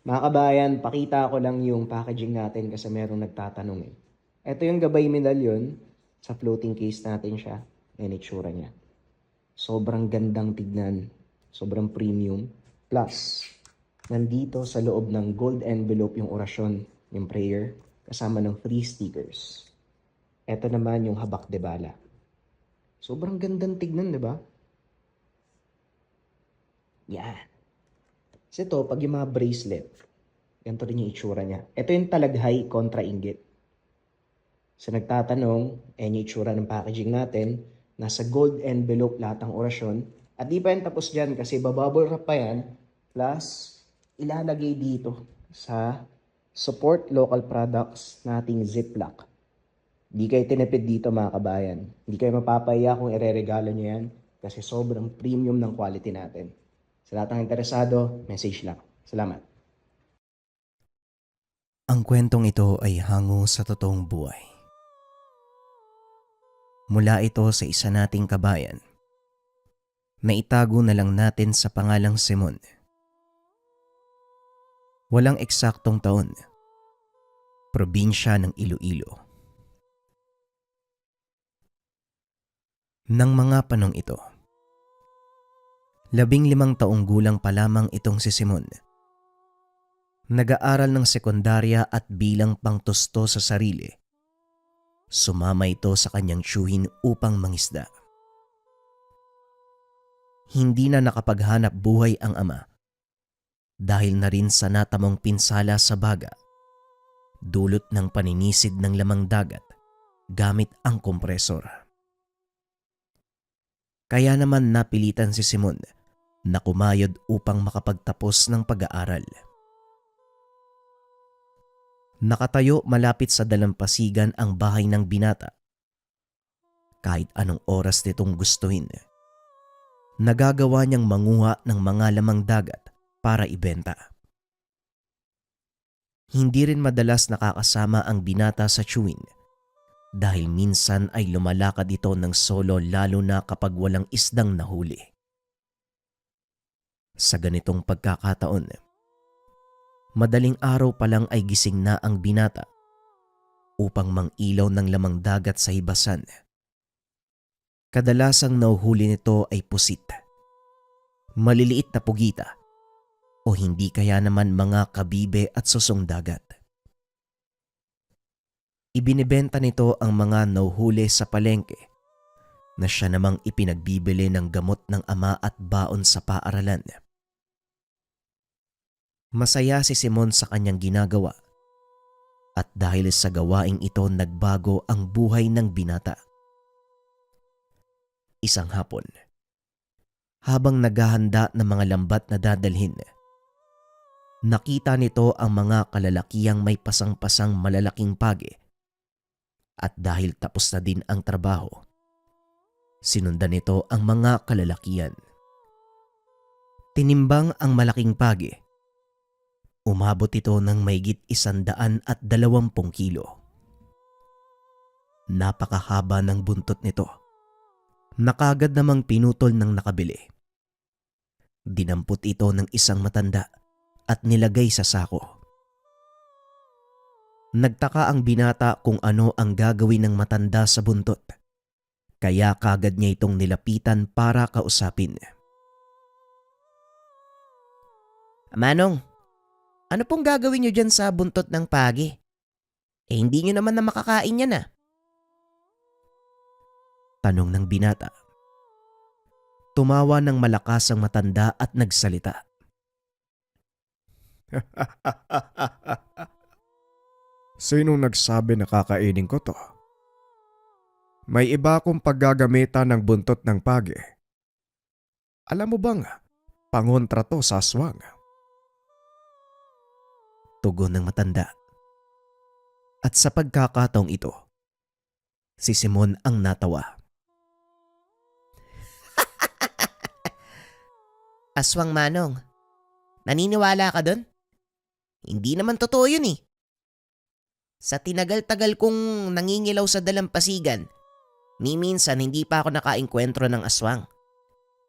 Mga kabayan, pakita ko lang yung packaging natin kasi merong nagtatanong eh. Ito yung gabay medallion. Sa floating case natin siya. Yan itsura niya. Sobrang gandang tignan. Sobrang premium. Plus, nandito sa loob ng gold envelope yung orasyon, yung prayer, kasama ng free stickers. Ito naman yung habak de bala. Sobrang gandang tignan, di ba? Yan. Kasi ito, pag yung mga bracelet, ganito rin yung itsura niya. Ito yung talaghay kontra inggit. Sa nagtatanong, yung itsura ng packaging natin. Nasa gold envelope lahat ng orasyon. At di pa yan tapos dyan kasi babubble wrap pa yan. Plus, ilalagay dito sa support local products nating Ziploc. Di kayo tinipid dito mga kabayan. Hindi kayo mapapaya kung ireregalo nyo yan kasi sobrang premium ng quality natin. Sa lahat ng interesado, message lang. Salamat. Ang kwentong ito ay hango sa totoong buhay. Mula ito sa isa nating kabayan na itago na lang natin sa pangalang Simon. Walang eksaktong taon. Probinsya ng Iloilo. Nang mga panong ito, 15 taong gulang pa lamang itong si Simon. Nag-aaral ng sekundarya at bilang pangtusto sa sarili, sumama ito sa kanyang tiyuhin upang mangisda. Hindi na nakapaghanap buhay ang ama dahil na rin sa natamong pinsala sa baga, dulot ng paninisid ng lamang dagat gamit ang kompresor. Kaya naman napilitan si Simon na kumayod upang makapagtapos ng pag-aaral. Nakatayo malapit sa dalampasigan ang bahay ng binata. Kahit anong oras nitong gustuhin, nagagawa niyang manguha ng mga lamang dagat para ibenta. Hindi rin madalas nakakasama ang binata sa chewing dahil minsan ay lumalakad ito ng solo lalo na kapag walang isdang nahuli. Sa ganitong pagkakataon, madaling araw pa lang ay gising na ang binata upang mangilaw ng lamang dagat sa hibasan. Kadalasang nauhuli nito ay pusit, maliliit na pugita, o hindi kaya naman mga kabibe at susong dagat. Ibinibenta nito ang mga nauhuli sa palengke na siya namang ipinagbibili ng gamot ng ama at baon sa paaralan. Masaya si Simon sa kanyang ginagawa at dahil sa gawaing ito nagbago ang buhay ng binata. Isang hapon, habang naghahanda ng mga lambat na dadalhin, nakita nito ang mga kalalakiyang may pasang-pasang malalaking pagi at dahil tapos na din ang trabaho, sinundan nito ang mga kalalakian. Tinimbang ang malaking pagi. Umabot ito ng maigit 120 kilo. Napakahaba ng buntot nito. Nakagad namang pinutol ng nakabili. Dinampot ito ng isang matanda at nilagay sa sako. Nagtaka ang binata kung ano ang gagawin ng matanda sa buntot. Kaya kagad niya itong nilapitan para kausapin. "Manong, ano pong gagawin niyo dyan sa buntot ng pagi? Hindi niyo naman na makakain yan ah." Tanong ng binata. Tumawa ng malakas ang matanda at nagsalita. Sinong nagsabi na kakainin ko to? May iba akong paggagamitan ng buntot ng pagi. Alam mo bang, pangontra to sa aswang. Tugon ng matanda. At sa pagkakataong ito, si Simon ang natawa. "Aswang, Manong, naniniwala ka dun? Hindi naman totoo yun eh. Sa tinagal-tagal kong nangingilaw sa dalampasigan, ni minsan hindi pa ako nakaengkwentro ng aswang.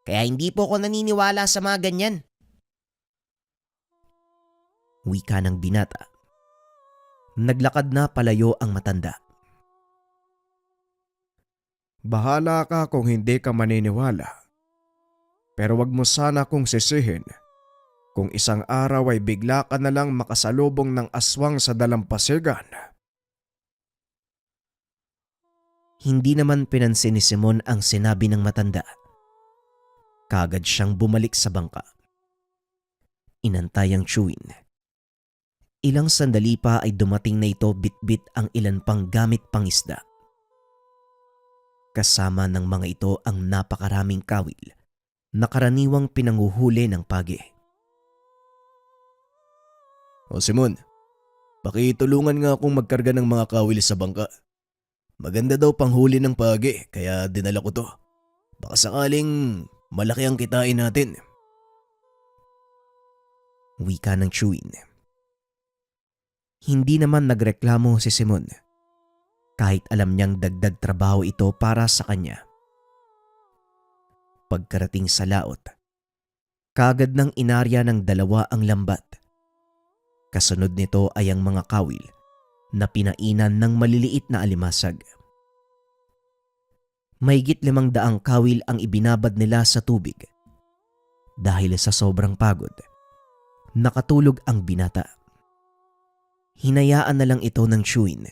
Kaya hindi po ako naniniwala sa mga ganyan." Wika ng binata. Naglakad na palayo ang matanda. Bahala ka kung hindi ka maniniwala. Pero wag mo sana kong sisihin kung isang araw ay bigla ka na lang makasalubong ng aswang sa dalampasigan. Hindi naman pinansin ni Simon ang sinabi ng matanda. Kagad siyang bumalik sa bangka. Inantay ang chewin. Ilang sandali pa ay dumating na ito bitbit ang ilan pang gamit pangisda. Kasama ng mga ito ang napakaraming kawil na karaniwang pinanguhuli ng pagi. O Simon, pakitulungan nga akong magkarga ng mga kawil sa bangka. Maganda daw panghuli ng pagi kaya dinala ko to. Baka sakaling malaki ang kitain natin. Wika ng chewin. Hindi naman nagreklamo si Simon. Kahit alam niyang dagdag trabaho ito para sa kanya. Pagkarating sa laot, kagad ng inarya ng dalawa ang lambat. Kasunod nito ay ang mga kawil na pinainan ng maliliit na alimasag. Mahigit 500 kawil ang ibinabad nila sa tubig. Dahil sa sobrang pagod, nakatulog ang binata. Hinayaan na lang ito ng chewin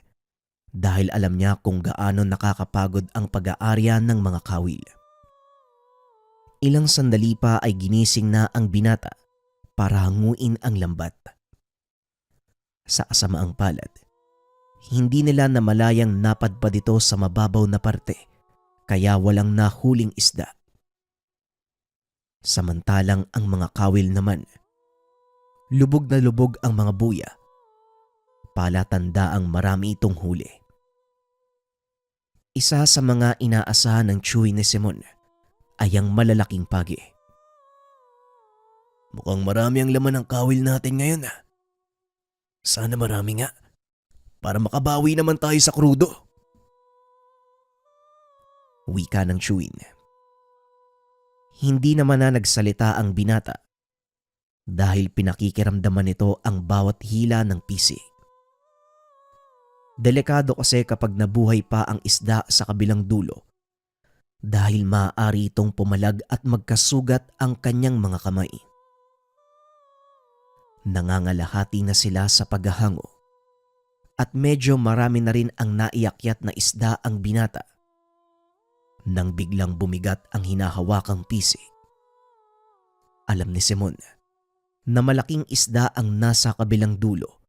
dahil alam niya kung gaano nakakapagod ang pag-aarya ng mga kawil. Ilang sandali pa ay ginising na ang binata para hanguin ang lambat. Sa kasamaang palad, hindi nila namalayang napadpad ito sa mababaw na parte kaya walang nahuling isda. Samantalang ang mga kawil naman, lubog na lubog ang mga buya. Palatandaang marami itong huli. Isa sa mga inaasahan ng chewy ni Simon ay ang malalaking pagi. Mukhang marami ang laman ng kawil natin ngayon. Sana marami nga. Para makabawi naman tayo sa krudo. Wika ng chewin. Hindi naman na nagsalita ang binata dahil pinakikiramdaman nito ang bawat hila ng pisi. Delikado kasi kapag nabuhay pa ang isda sa kabilang dulo dahil maaari itong pumalag at magkasugat ang kanyang mga kamay. Nangangalahati na sila sa paghahango at medyo marami na rin ang naiakyat na isda ang binata nang biglang bumigat ang hinahawakang pisi. Alam ni Simon na malaking isda ang nasa kabilang dulo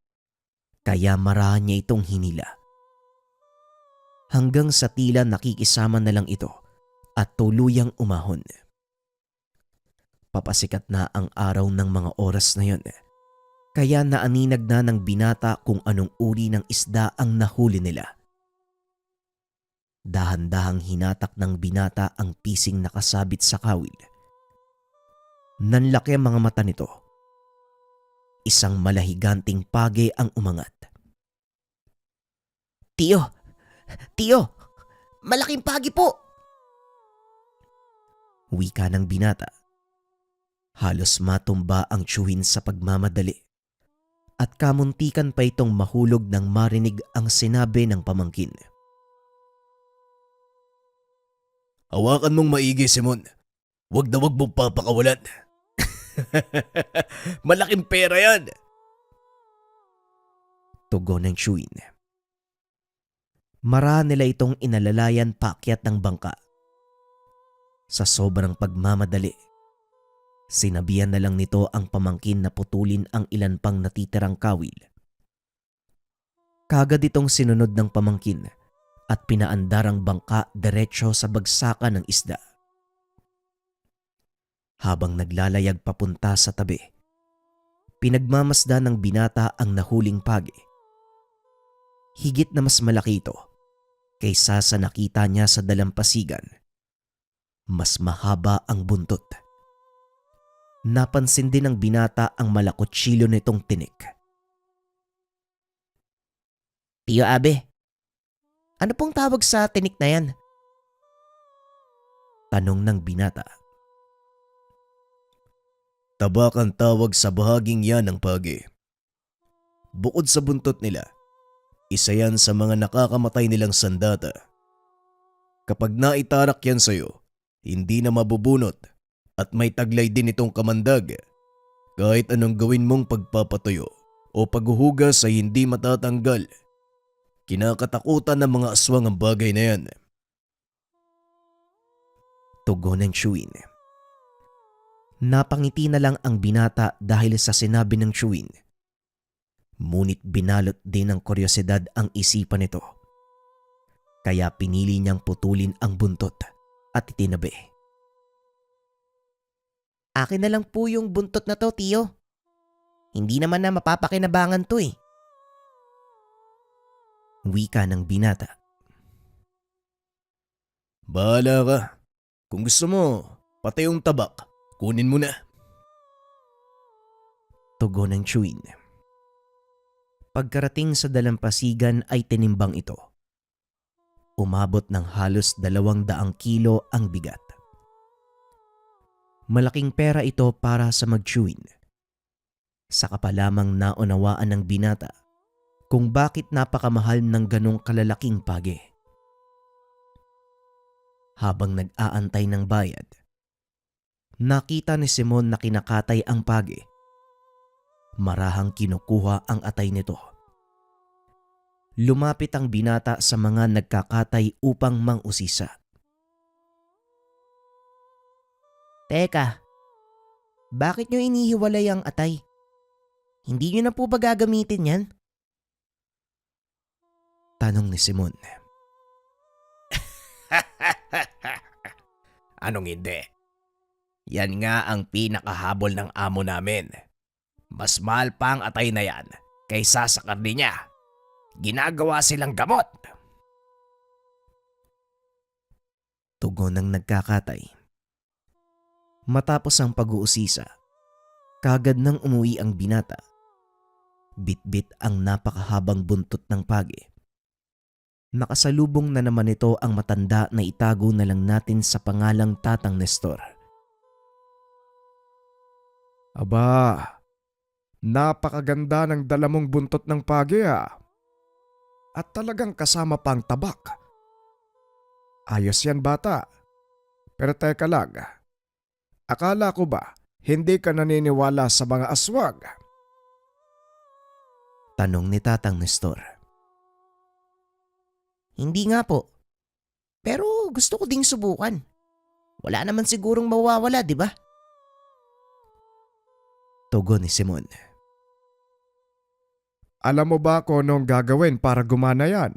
kaya marahan niya itong hinila. Hanggang sa tila nakikisama na lang ito at tuluyang umahon. Papasikat na ang araw ng mga oras na yon. Kaya naaninag na ng binata kung anong uri ng isda ang nahuli nila. Dahan-dahang hinatak ng binata ang pising nakasabit sa kawil. Nanlaki ang mga mata nito. Isang malahiganting page ang umangat. Tiyo! Tiyo! Malaking pagi po! Wika ng binata. Halos matumba ang tsuhin sa pagmamadali. At kamuntikan pa itong mahulog nang marinig ang sinabi ng pamangkin. Hawakan mong maigi, Simon. Wag na wag mong papakawalan. Malaking pera yan. Tugon ng chewin. Marahan nila itong inalalayan paakyat ng bangka. Sa sobrang pagmamadali, sinabihan na lang nito ang pamangkin na putulin ang ilan pang natitirang kawil. Kagad itong sinunod ng pamangkin at pinaandar ang bangka diretsyo sa bagsakan ng isda. Habang naglalayag papunta sa tabi, pinagmamasdan ng binata ang nahuling pagi. Higit na mas malaki ito kaysa sa nakita niya sa dalampasigan. Mas mahaba ang buntot. Napansin din ng binata ang malakutsilyo nitong tinik. Tiyo Abe, ano pong tawag sa tinik na yan? Tanong ng binata. Tabak ang tawag sa bahaging yan ng pagi. Bukod sa buntot nila, isa yan sa mga nakakamatay nilang sandata. Kapag naitarak yan sa'yo, hindi na mabubunot at may taglay din itong kamandag. Kahit anong gawin mong pagpapatuyo o paghuhugas ay hindi matatanggal. Kinakatakutan ng mga aswang ang bagay na yan. Tugon ng Chewin. Napangiti na lang ang binata dahil sa sinabi ng Chewin. Ngunit binalot din ng kuryosidad ang isipan nito. Kaya pinili niyang putulin ang buntot at itinabi. Akin na lang po yung buntot na to, tiyo. Hindi naman na mapapakinabangan to eh. Wika ng binata. Bahala ka. Kung gusto mo, pati yung tabak, kunin mo na. Tugon ng Chewin. Pagkarating sa dalampasigan ay tinimbang ito. Umabot ng halos 200 kilo ang bigat. Malaking pera ito para sa mag-Chewin. Saka pa lamang naunawaan ng binata kung bakit napakamahal ng ganong kalalaking pagi. Habang nag-aantay ng bayad, nakita ni Simon na kinakatay ang pagi. Marahang kinukuha ang atay nito. Lumapit ang binata sa mga nagkakatay upang mangusisa. Teka, bakit nyo inihiwalay ang atay? Hindi nyo na po ba gagamitin yan? Tanong ni Simon. Anong hindi? Yan nga ang pinakahabol ng amo namin. Mas mahal pa ang atay na yan kaysa sa karne niya. Ginagawa silang gamot. Tugon ng nagkakatay. Matapos ang pag-uusisa, kagad nang umuwi ang binata. Bitbit ang napakahabang buntot ng pagi. Nakasalubong na naman ito ang matanda na itago na lang natin sa pangalang Tatang Nestor. Aba, napakaganda ng dala mong buntot ng pagi ah. At talagang kasama pang tabak. Ayos yan bata. Pero teka lang, akala ko ba hindi ka naniniwala sa mga aswang? Tanong ni Tatang Nestor. Hindi nga po. Pero gusto ko ding subukan. Wala naman sigurong mawawala, di ba? Tugon ni Simon. Alam mo ba kung anong gagawin para gumana yan?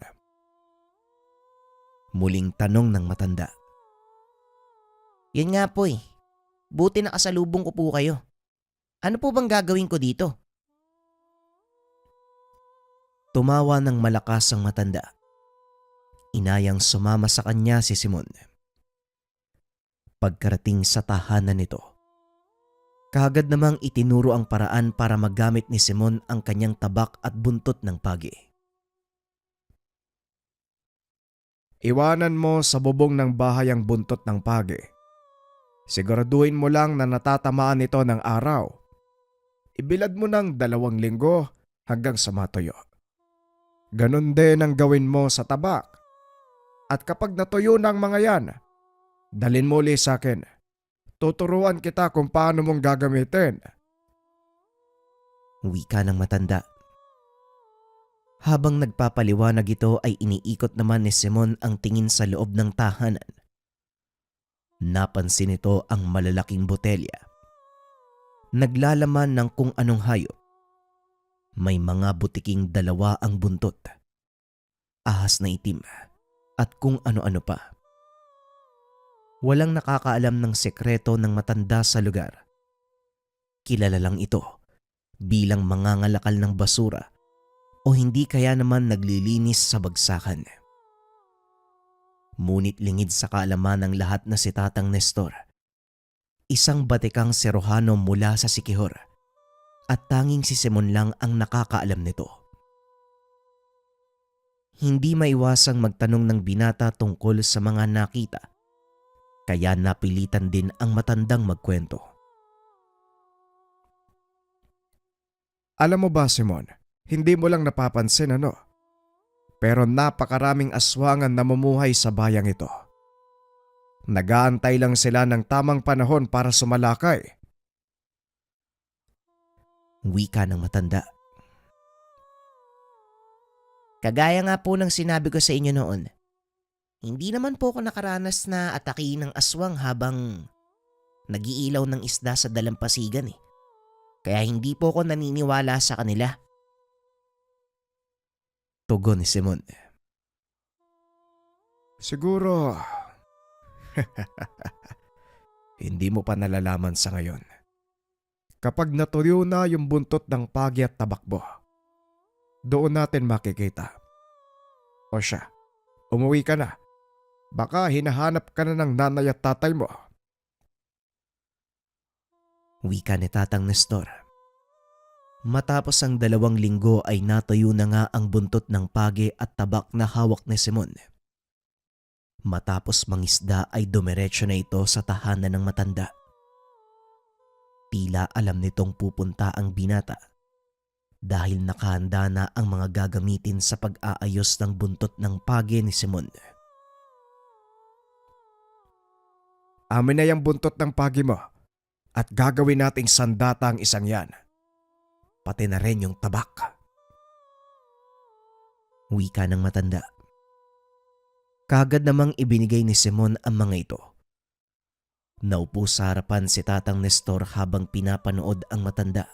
Muling tanong ng matanda. Yan nga po eh. Buti nakasalubong ko po kayo. Ano po bang gagawin ko dito? Tumawa ng malakas ang matanda. Inayang sumama sa kanya si Simon. Pagkarating sa tahanan nito, kaagad namang itinuro ang paraan para magamit ni Simon ang kanyang tabak at buntot ng pagi. Iwanan mo sa bubong ng bahay ang buntot ng pagi. Siguraduhin mo lang na natatamaan ito ng araw. Ibilad mo ng 2 linggo hanggang sa matuyo. Ganon din ang gawin mo sa tabak. At kapag natuyo na ang mga yan, dalin mo ulit sa akin. Tuturuan kita kung paano mong gagamitin. Wika ng matanda. Habang nagpapaliwanag ito ay iniikot naman ni Simon ang tingin sa loob ng tahanan. Napansin ito ang malalaking botelya. Naglalaman ng kung anong hayop. May mga butiking 2 ang buntot. Ahas na itim at kung ano-ano pa. Walang nakakaalam ng sekreto ng matanda sa lugar. Kilala lang ito bilang mangangalakal ng basura o hindi kaya naman naglilinis sa bagsakan. Ngunit lingid sa kaalaman ng lahat na si Tatang Nestor. Isang batikang serohano mula sa Siquijor at tanging si Simon lang ang nakakaalam nito. Hindi maiwasang magtanong ng binata tungkol sa mga nakita, kaya napilitan din ang matandang magkwento. Alam mo ba, Simon, Hindi mo lang napapansin ano? Pero napakaraming aswang ang namumuhay sa bayang ito. Nagaantay lang sila ng tamang panahon para sumalakay. Wika ng matanda. Kagaya nga po ng sinabi ko sa inyo noon, hindi naman po ako nakaranas na atakihin ng aswang habang nagiilaw ng isda sa dalampasigan eh. Kaya hindi po ako naniniwala sa kanila. Tugon ni Simon. Siguro, hindi mo pa nalalaman sa ngayon. Kapag natuyo na yung buntot ng pagi at tabakbo, doon natin makikita. O siya, umuwi ka na. Baka hinahanap ka na ng nanay at tatay mo. Wika ni Tatang Nestor. Matapos ang 2 linggo ay natuyo na nga ang buntot ng pagi at tabak na hawak ni Simon. Matapos mangisda ay dumiretso na ito sa tahanan ng matanda. Tila alam nitong pupunta ang binata dahil nakahanda na ang mga gagamitin sa pag-aayos ng buntot ng pagi ni Simon. Amin na yung buntot ng pagi mo at gagawin nating sandata ang isang yan. Pati na rin yung tabak. Wika ng matanda. Kagad namang ibinigay ni Simon ang mga ito. Naupo sa harapan si Tatang Nestor habang pinapanood ang matanda.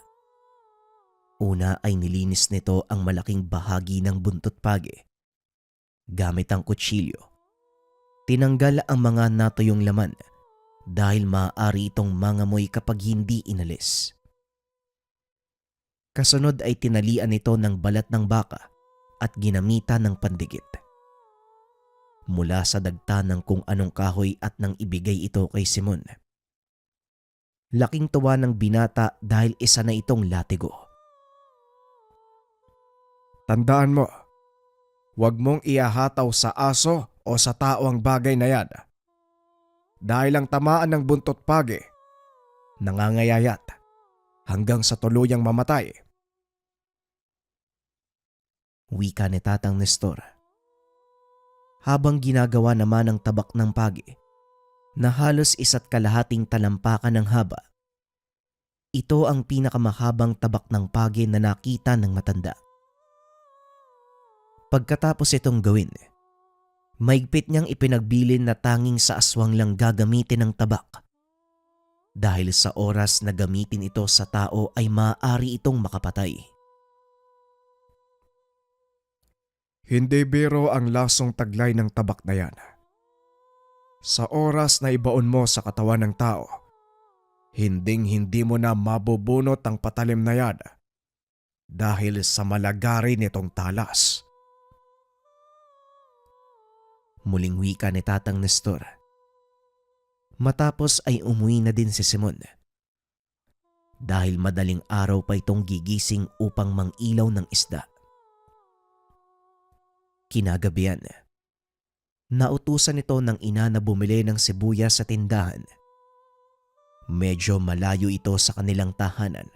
Una ay nilinis nito ang malaking bahagi ng buntot pagi. Gamit ang kutsilyo, tinanggal ang mga natuyong laman dahil maaari itong mangamoy kapag hindi inalis. Kasunod ay tinalian ito ng balat ng baka at ginamitan ng pandikit. Mula sa dagta ng kung anong kahoy at nang ibigay ito kay Simon. Laking tuwa ng binata dahil isa na itong latigo. Tandaan mo, huwag mong iahataw sa aso o sa tao ang bagay na yan. Dahil ang tamaan ng buntot pagi, nangangayayat hanggang sa tuluyang mamatay. Wika ni Tatang Nestor. Habang ginagawa naman ang tabak ng pagi na halos 1 kalahating talampakan ng haba. Ito ang pinakamahabang tabak ng pagi na nakita ng matanda. Pagkatapos itong gawin, maigpit niyang ipinagbilin na tanging sa aswang lang gagamitin ang tabak. Dahil sa oras na gamitin ito sa tao ay maaari itong makapatay. Hindi biro ang lasong taglay ng tabak na yan. Sa oras na ibaon mo sa katawan ng tao, hinding-hindi mo na mabubunot ang patalim na yan dahil sa malagari nitong talas. Muling wika ni Tatang Nestor. Matapos ay umuwi na din si Simon. Dahil madaling araw pa itong gigising upang mangilaw ng isda. Kinagabihan, nautusan ito ng ina na bumili ng sibuyas sa tindahan. Medyo malayo ito sa kanilang tahanan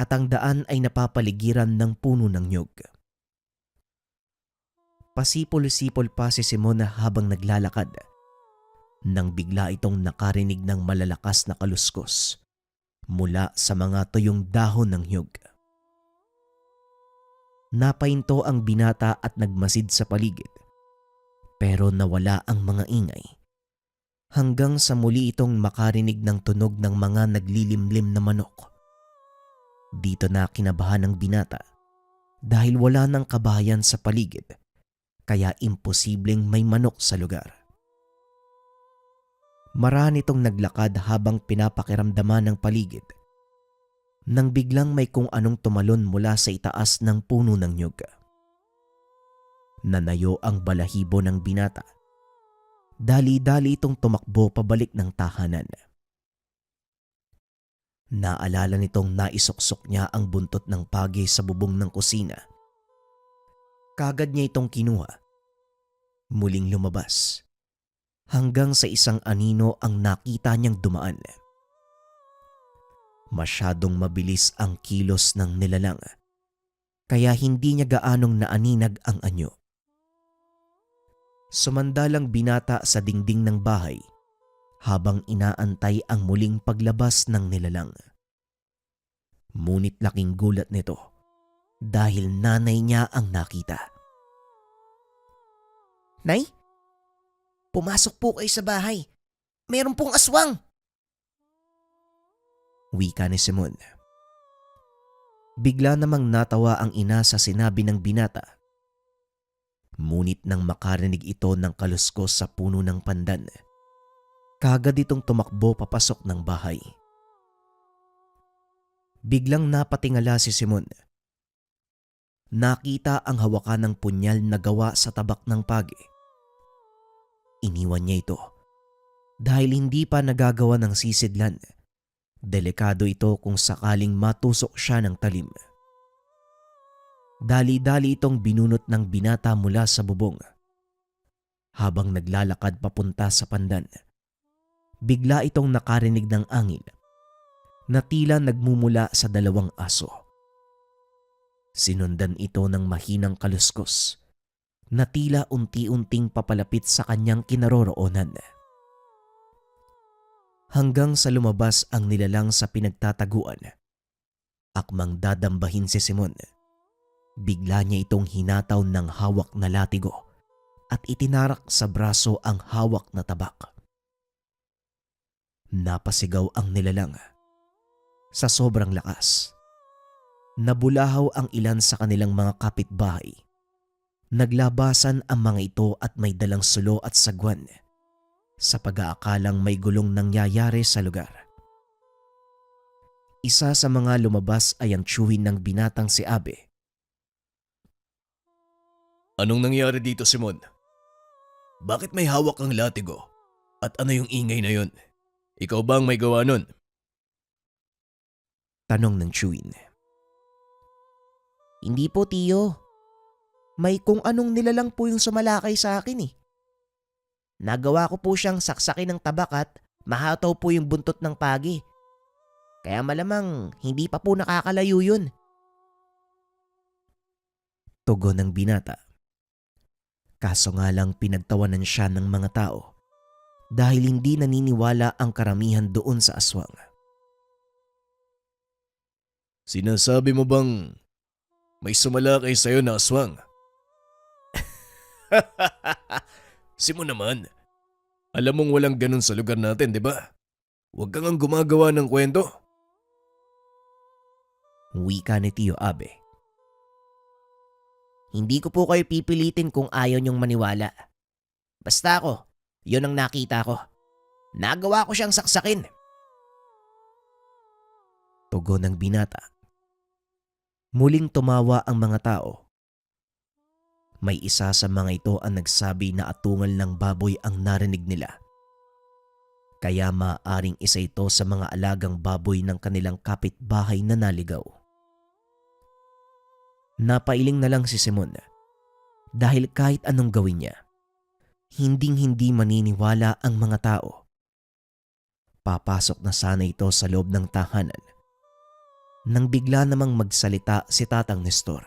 at ang daan ay napapaligiran ng puno ng nyug. Pasipol-sipol pa si Simon habang naglalakad nang bigla itong nakarinig ng malalakas na kaluskos mula sa mga tuyong dahon ng nyug. Napahinto ang binata at nagmasid sa paligid pero nawala ang mga ingay hanggang sa muli itong makarinig ng tunog ng mga naglilimlim na manok. Dito na kinabahan ng binata dahil wala ng kabahayan sa paligid kaya imposibleng may manok sa lugar. Marami itong naglakad habang pinapakiramdaman ng paligid nang biglang may kung anong tumalon mula sa itaas ng puno ng nyug. Nanayo ang balahibo ng binata. Dali-dali itong tumakbo pabalik ng tahanan. Naalala nitong naisuksok niya ang buntot ng pagi sa bubong ng kusina. Kagad niya itong kinuha. Muling lumabas. Hanggang sa isang anino ang nakita niyang dumaan. Masyadong mabilis ang kilos ng nilalang. kaya hindi niya gaanong naaninag ang anyo. Sumandalang binata sa dingding ng bahay habang inaantay ang muling paglabas ng nilalang. Ngunit laking gulat nito dahil nanay niya ang nakita. "Nay, pumasok po kayo sa bahay. Meron pong aswang!" Wika ni Simon. Bigla namang natawa ang ina sa sinabi ng binata. Ngunit nang makarinig ito ng kaluskos sa puno ng pandan, kagad itong tumakbo papasok ng bahay. Biglang napatingala si Simon. Nakita ang hawakan ng punyal na gawa sa tabak ng pagi. Iniwan niya ito dahil hindi pa nagagawa ng sisidlan. Delikado ito kung sakaling matusok siya ng talim. Dali-dali itong binunot ng binata mula sa bubong. Habang naglalakad papunta sa pandan, bigla itong nakarinig ng angin na tila nagmumula sa dalawang aso. Sinundan ito ng mahinang kaluskos na tila unti-unting papalapit sa kanyang kinaroroonan. Hanggang sa lumabas ang nilalang sa pinagtataguan. Akmang dadambahin si Simon, bigla niya itong hinataw ng hawak na latigo at itinarak sa braso ang hawak na tabak. Napasigaw ang nilalang. Sa sobrang lakas, nabulahaw ang ilan sa kanilang mga kapitbahay. Naglabasan ang mga ito at may dalang sulo at sagwan sa pag-aakalang may gulong nangyayari sa lugar. Isa sa mga lumabas ay ang tiyuhin ng binatang si Abe. Anong nangyari dito, Simon? Bakit may hawak kang latigo? At ano yung ingay na yun? Ikaw ba ang may gawa nun? Tanong ng tiyuhin. Hindi po, tiyo. May kung anong nilalang po yung sumalakay sa akin eh. Nagawa ko po siyang saksakin ng tabak at mahataw po yung buntot ng pagi. Kaya malamang hindi pa po nakakalayo yun. Tugon ng binata. Kaso nga lang pinagtawanan siya ng mga tao dahil hindi naniniwala ang karamihan doon sa aswang. Sinasabi mo bang may sumalakay sa'yo na aswang? Simon naman, alam mong walang ganun sa lugar natin, di ba? Huwag kang ang gumagawa ng kwento. Wika ni Tio Abe. Hindi ko po kayo pipilitin kung ayaw niyong maniwala. Basta ako, yun ang nakita ko. Nagawa ko siyang saksakin. Tugon ng binata. Muling tumawa ang mga tao. May isa sa mga ito ang nagsabi na atungal ng baboy ang narinig nila. Kaya maaaring isa ito sa mga alagang baboy ng kanilang kapitbahay na naligaw. Napailing na lang si Simon dahil kahit anong gawin niya, hinding-hindi maniniwala ang mga tao. Papasok na sana ito sa loob ng tahanan nang bigla namang magsalita si Tatang Nestor.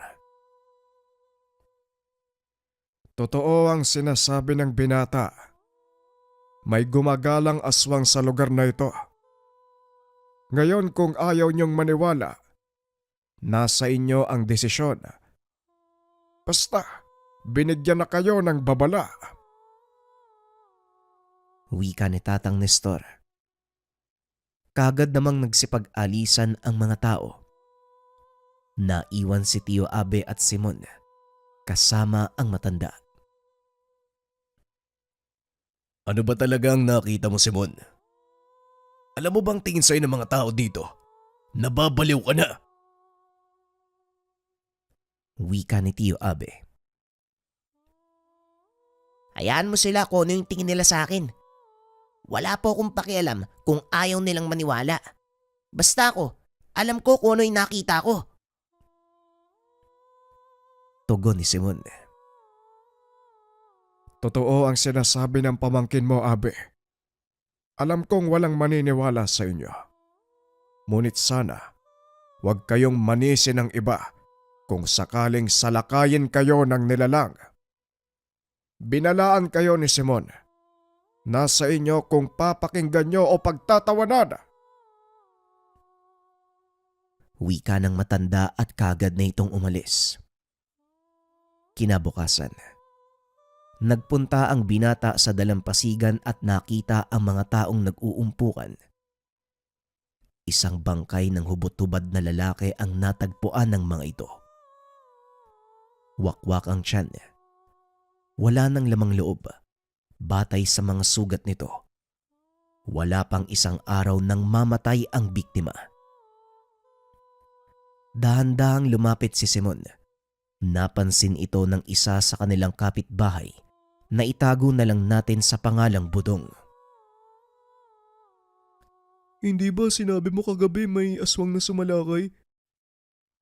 Totoo ang sinasabi ng binata. May gumagalang aswang sa lugar na ito. Ngayon kung ayaw niyong maniwala, nasa inyo ang desisyon. Basta, binigyan na kayo ng babala. Wika ni Tatang Nestor. Kagad namang nagsipag-alisan ang mga tao. Naiwan si Tio Abe at Simon kasama ang matanda. Ano ba talaga ang nakita mo, Simon? Alam mo bang tingin sa'yo ng mga tao dito? Nababaliw ka na! Wika ni Tio Abe. Hayaan mo sila kung ano yung tingin nila sa akin. Wala po akong pakialam kung ayaw nilang maniwala. Basta ako, alam ko kung ano yung nakita ko. Tugon ni Simon. Totoo ang sinasabi ng pamangkin mo, Abe. Alam kong walang maniniwala sa inyo. Ngunit sana, huwag kayong manisi ng iba kung sakaling salakayin kayo ng nilalang. Binalaan kayo ni Simon. Nasa inyo kung papakinggan nyo o pagtatawanan. Wika ng matanda at kagad na itong umalis. Kinabukasan, nagpunta ang binata sa dalampasigan at nakita ang mga taong nag-uumpukan. Isang bangkay ng hubot-hubad na lalaki ang natagpuan ng mga ito. Wakwak ang tiyan. Wala nang lamang loob. Batay sa mga sugat nito, wala pang isang araw nang mamatay ang biktima. Dahan-dahang lumapit si Simon. Napansin ito ng isa sa kanilang kapitbahay na itago na lang natin sa pangalang Budong. Hindi ba sinabi mo kagabi may aswang na sumalakay?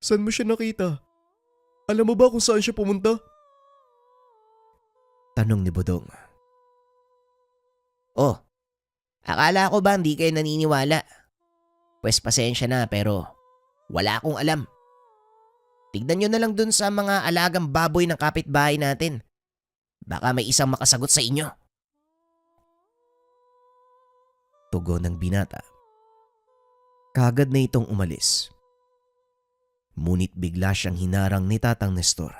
Saan mo siya nakita? Alam mo ba kung saan siya pumunta? Tanong ni Budong. Oh, akala ko ba hindi kayo naniniwala? Pwes pasensya na pero wala akong alam. Tignan nyo na lang dun sa mga alagang baboy ng kapitbahay natin. Baka may isang makasagot sa inyo. Tugon ng binata. Kagad na itong umalis. Ngunit bigla siyang hinarang ni Tatang Nestor.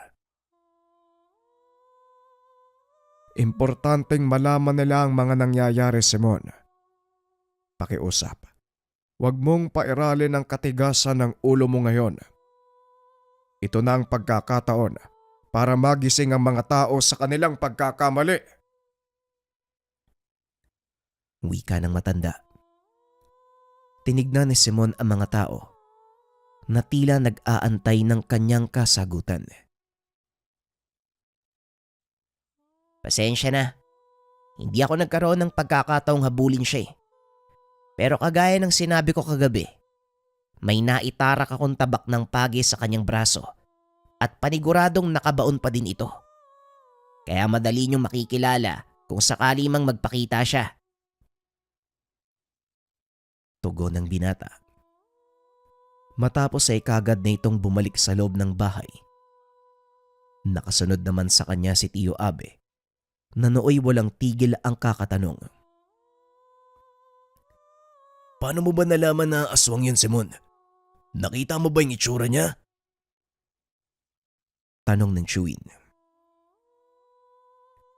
Importanteng malaman nila ang mga nangyayari, Simon. Pakiusap. Huwag mong pairalin ang katigasan ng ulo mo ngayon. Ito na ang pagkakataon para magising ang mga tao sa kanilang pagkakamali. Wika ng matanda. Tinignan ni Simon ang mga tao na tila nag-aantay ng kanyang kasagutan. Pasensya na. Hindi ako nagkaroon ng pagkakataong habulin siya eh. Pero kagaya ng sinabi ko kagabi, may naitarak akong tabak ng pagi sa kanyang braso at paniguradong nakabaon pa din ito. Kaya madali niyong makikilala kung sakali mang magpakita siya. Tugon ng binata. Matapos ay kagad na itong bumalik sa loob ng bahay. Nakasunod naman sa kanya si Tio Abe na nooy walang tigil ang kakatanong. Paano mo ba nalaman na aswang yun, Simon? Nakita mo ba yung itsura niya? Tanong ng Chewin.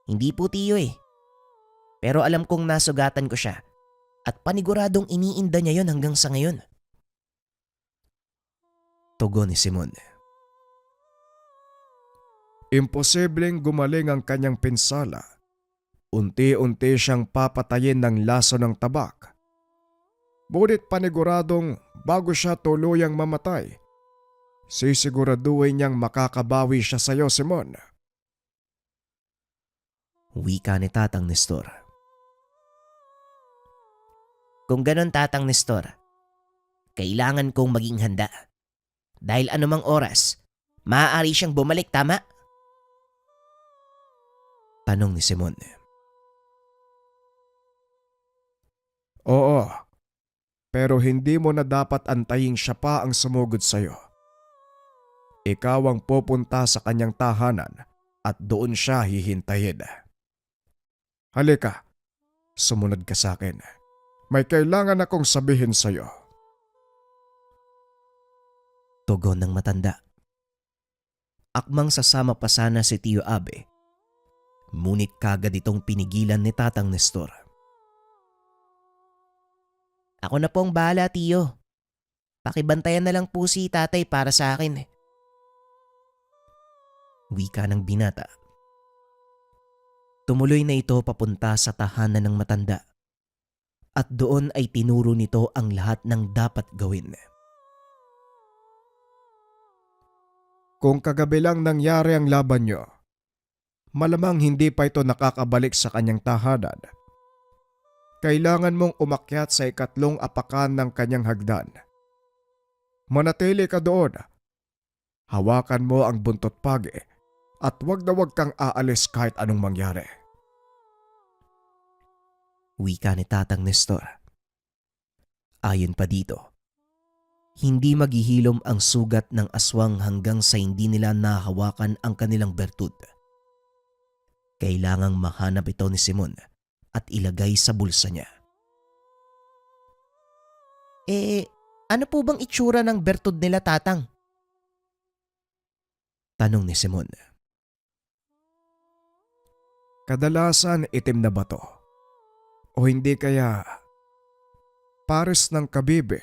Hindi po tiyo eh. Pero alam kong nasugatan ko siya at paniguradong iniinda niya yon hanggang sa ngayon. Tugon ni Simon. Imposibleng gumaling ang kanyang pinsala. Unti-unti siyang papatayin ng laso ng tabak. Ngunit paniguradong bago siya tuluyang mamatay, sisiguraduhin niyang makakabawi siya sa iyo, Simon. Wika ni Tatang Nestor. Kung ganon Tatang Nestor, kailangan kong maging handa. Dahil anumang oras, maaari siyang bumalik, tama? Tanong ni Simon. Oo, pero hindi mo na dapat antayin siya pa ang sumugod sa iyo. Ikaw ang pupunta sa kanyang tahanan at doon siya hihintayin. Halika, sumunod ka sa akin. May kailangan akong sabihin sa iyo. Tugon ng matanda. Akmang sasama pa sana si Tio Abe, ngunit kagad itong pinigilan ni Tatang Nestor. Ako na pong bahala, tiyo. Pakibantayan na lang po si tatay para sa akin. Wika ng binata. Tumuloy na ito papunta sa tahanan ng matanda at doon ay tinuro nito ang lahat ng dapat gawin. Kung kagabi lang nangyari ang laban niyo, malamang hindi pa ito nakakabalik sa kanyang tahanan. Kailangan mong umakyat sa ikatlong apakan ng kanyang hagdan. Manatili ka doon. Hawakan mo ang buntot pagi at wag na wag kang aalis kahit anong mangyari. Wika ni Tatang Nestor. Ayon pa dito, Hindi maghihilom ang sugat ng aswang hanggang sa hindi nila nahawakan ang kanilang bertud. Kailangang mahanap ito ni Simon at ilagay sa bulsa niya. Ano po bang itsura ng bertud nila, Tatang? Tanong ni Simon. Kadalasan itim na bato. O hindi kaya pares ng kabibe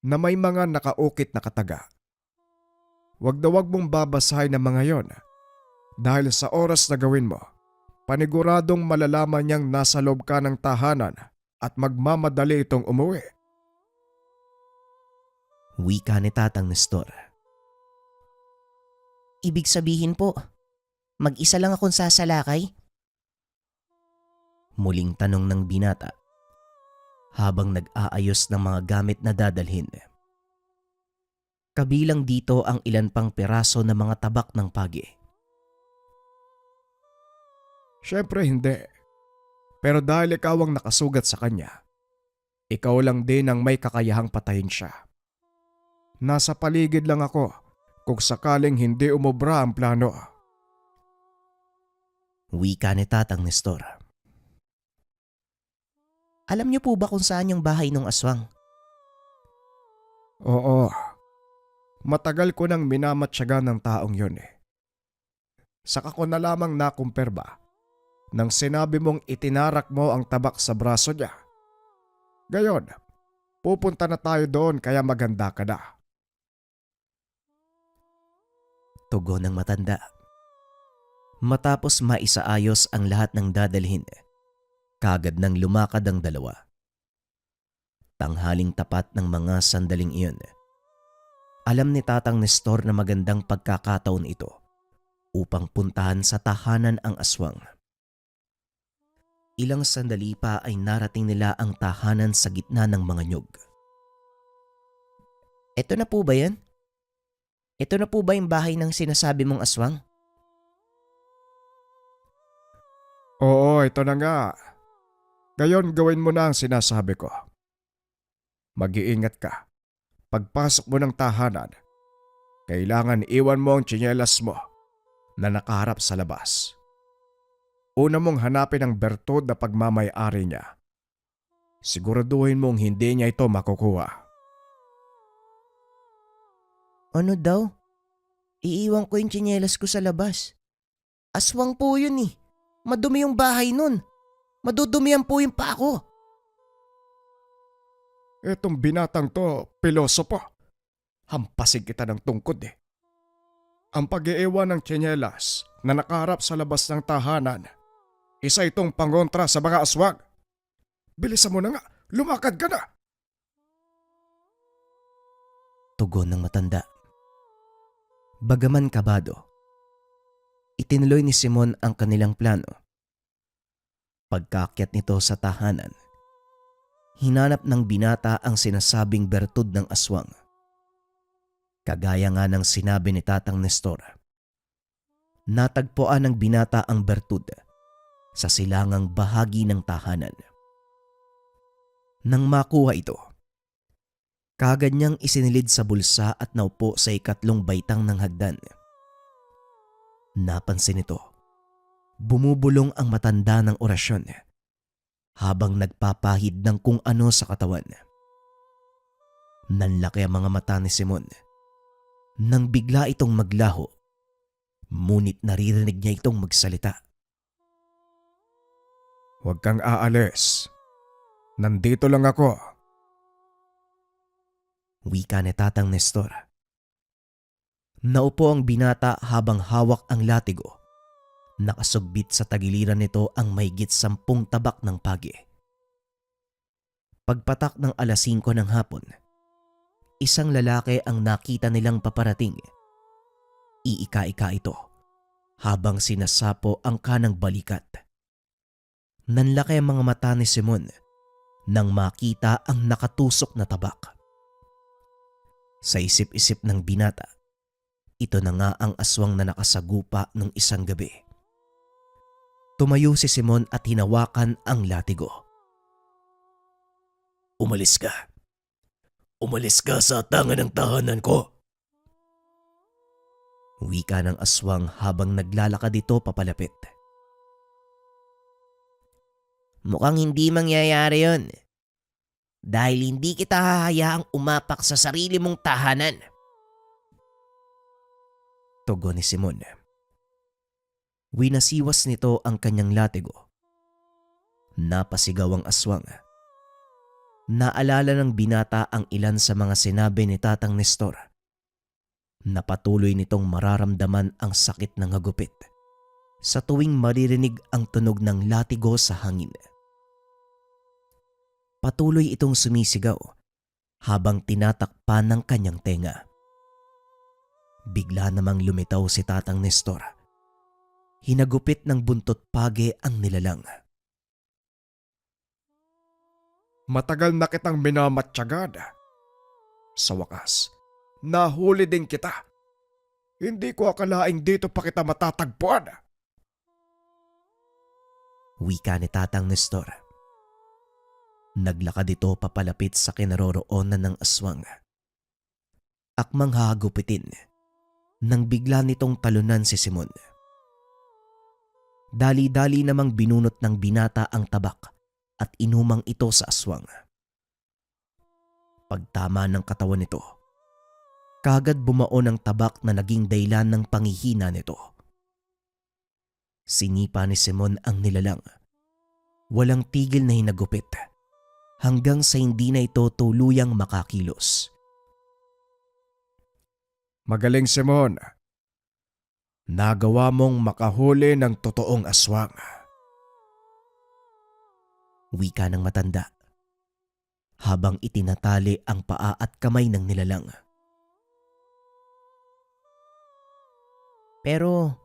na may mga nakaukit na kataga. Huwag na huwag mong babasahin ang mga yon dahil sa oras na gawin mo, paniguradong malalaman niyang nasa loob ka ng tahanan at magmamadali itong umuwi. Wika ni Tatang Nestor. Ibig sabihin po, mag-isa lang akong sasalakay? Muling tanong ng binata habang nag-aayos ng mga gamit na dadalhin. Kabilang dito ang ilan pang piraso ng mga tabak ng pagi. Siyempre hindi. Pero dahil ikaw ang nakasugat sa kanya, ikaw lang din ang may kakayahang patayin siya. Nasa paligid lang ako kung sakaling hindi umubra ang plano. Wika ni Tatang Nestor. Alam niyo po ba kung saan yung bahay ng aswang? Oo. Matagal ko nang minamatyagan ng taong yun eh. Saka ko na lamang nakumperba nang sinabi mong itinarak mo ang tabak sa braso niya. Gayon, pupunta na tayo doon kaya maganda ka na. Tugon ng matanda. Matapos maisaayos ang lahat ng dadalhin, kagad nang lumakad ang dalawa. Tanghaling tapat ng mga sandaling iyon. Alam ni Tatang Nestor na magandang pagkakataon ito upang puntahan sa tahanan ang aswang. Ilang sandali pa ay narating nila ang tahanan sa gitna ng mga nyug. Ito na po ba yan? Ito na po ba yung bahay ng sinasabi mong aswang? Oo, ito na nga. Gayon gawin mo na ang sinasabi ko. Mag-iingat ka. Pagpasok mo ng tahanan, kailangan iwan mo ang tsinelas mo na nakaharap sa labas. Una mong hanapin ang bertud na pagmamay-ari niya. Siguraduhin mong hindi niya ito makukuha. Ano daw? Iiwan ko yung tsinelas ko sa labas. Aswang po yun eh. Madumi yung bahay nun. Madudumihan po yung pa ako. Etong binatang to, pilosopo. Hampasin kita ng tungkod eh. Ang pag-iiwan ng tsinelas na nakaharap sa labas ng tahanan, isa itong pangontra sa mga aswang. Bilisan mo na nga, lumakad ka na. Tugon ng matanda. Bagaman kabado, itinuloy ni Simon ang kanilang plano. Pagkaakyat nito sa tahanan, hinanap ng binata ang sinasabing bertud ng aswang. Kagaya nga ng sinabi ni Tatang Nestor, natagpuan ng binata ang bertud sa silangang bahagi ng tahanan. Nang makuha ito, kagad niyang isinilid sa bulsa at naupo sa ikatlong baitang ng hagdan. Napansin nito, bumubulong ang matanda ng orasyon habang nagpapahid ng kung ano sa katawan. Nanlaki ang mga mata ni Simon nang bigla itong maglaho, ngunit naririnig niya itong magsalita. Huwag kang aalis. Nandito lang ako. Wika ni Tatang Nestor. Naupo ang binata habang hawak ang latigo. Nakasugbit sa tagiliran nito ang mahigit 10 tabak ng pagi. Pagpatak ng 5:00 ng hapon, isang lalaki ang nakita nilang paparating. Iika-ika ito habang sinasapo ang kanang balikat. Nanlaki ang mga mata ni Simon nang makita ang nakatusok na tabak. Sa isip-isip ng binata, ito na nga ang aswang na nakasagupa ng isang gabi. Tumayo si Simon at hinawakan ang latigo. Umalis ka. Umalis ka sa tangan ng tahanan ko. Wika ng aswang habang naglalakad ito papalapit. Mukhang hindi mangyayari yon. Dahil hindi kita hahayaang umapak sa sarili mong tahanan. Tugon ni Simon. Winasiwas nito ang kanyang latigo. Napasigaw ang aswang. Naalala ng binata ang ilan sa mga sinabi ni Tatang Nestor. Napatuloy nitong mararamdaman ang sakit ng hagupit sa tuwing maririnig ang tunog ng latigo sa hangin. Patuloy itong sumisigaw habang tinatakpan ng kanyang tenga. Bigla namang lumitaw si Tatang Nestor. Hinagupit ng buntot page ang nilalang. Matagal na kitang minamatsyagad. Sa wakas, nahuli din kita. Hindi ko akalaing dito pa kita matatagpuan. Wika ni Tatang Nestor. Naglakad ito papalapit sa kinaroroonan ng aswang. Akmang hahagupitin nang bigla nitong talunan si Simon. Dali-dali namang binunot ng binata ang tabak at inumang ito sa aswang. Pagtama ng katawan nito, kagad bumaon ang tabak na naging dahilan ng panghihina nito. Sinipa ni Simon ang nilalang. Walang tigil na hinagupit hanggang sa hindi na ito tuluyang makakilos. Magaling, Simon. Nagawa mong makahuli ng totoong aswang. Wika ng matanda habang itinatali ang paa at kamay ng nilalang. Pero,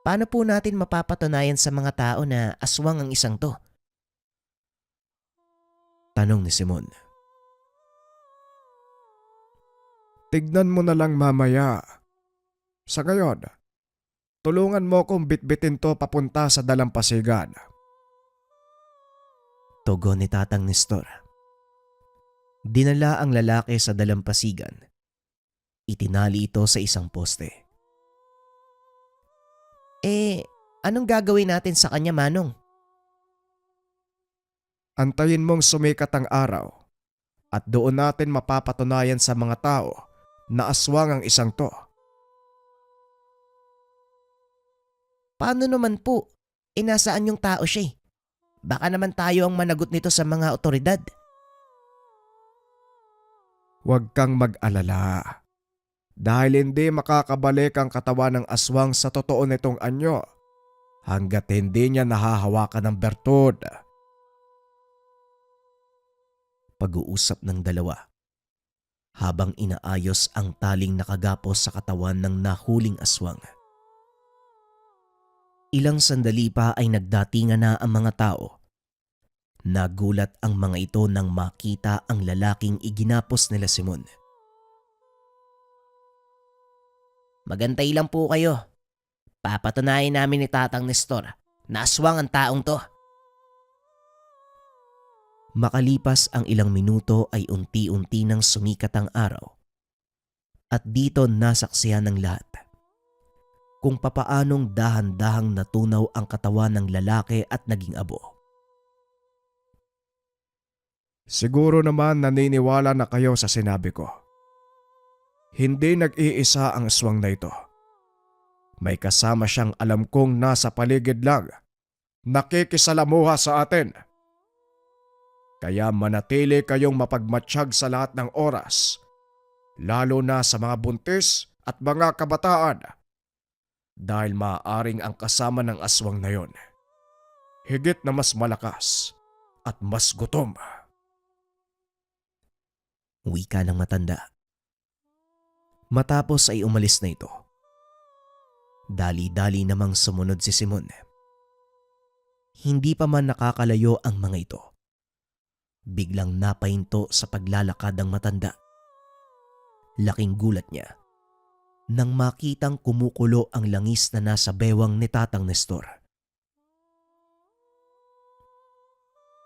paano po natin mapapatunayan sa mga tao na aswang ang isang to? Tanong ni Simon. Tignan mo na lang mamaya. Sa gayon, tulungan mo kong bitbitin to papunta sa dalampasigan. Tugon ni Tatang Nestor. Dinala ang lalaki sa dalampasigan. Itinali ito sa isang poste. Anong gagawin natin sa kanya, Manong? Antayin mong sumikat ang araw at doon natin mapapatunayan sa mga tao na aswang ang isang to. Paano naman po? Nasaan yung tao siya? Baka naman tayo ang managot nito sa mga otoridad. Huwag kang mag-alala. Dahil hindi makakabalik ang katawan ng aswang sa totoo nitong anyo hanggat hindi niya nahahawakan ng bertud. Pag-uusap ng dalawa habang inaayos ang taling nakagapos sa katawan ng nahuling aswang. Ilang sandali pa ay nagdatingan na ang mga tao. Nagulat ang mga ito nang makita ang lalaking iginapos nila Simon. Magantay lang po kayo. Papatunayan namin ni Tatang Nestor na aswang ang taong to. Makalipas ang ilang minuto ay unti-unti nang sumikat ang araw. At dito nasaksihan ng lahat kung papaanong dahan-dahang natunaw ang katawan ng lalaki at naging abo. Siguro naman naniniwala na kayo sa sinabi ko. Hindi nag-iisa ang aswang na ito. May kasama siyang alam kong nasa paligid lang, nakikisalamuha sa atin. Kaya manatili kayong mapagmatsyag sa lahat ng oras, lalo na sa mga buntis at mga kabataan. Dahil maaaring ang kasama ng aswang na yon, higit na mas malakas at mas gutom. Wika ng matanda. Matapos ay umalis na ito. Dali-dali namang sumunod si Simon. Hindi pa man nakakalayo ang mga ito. Biglang napahinto sa paglalakad ang matanda. Laking gulat niya nang makitang kumukulo ang langis na nasa bewang ni Tatang Nestor.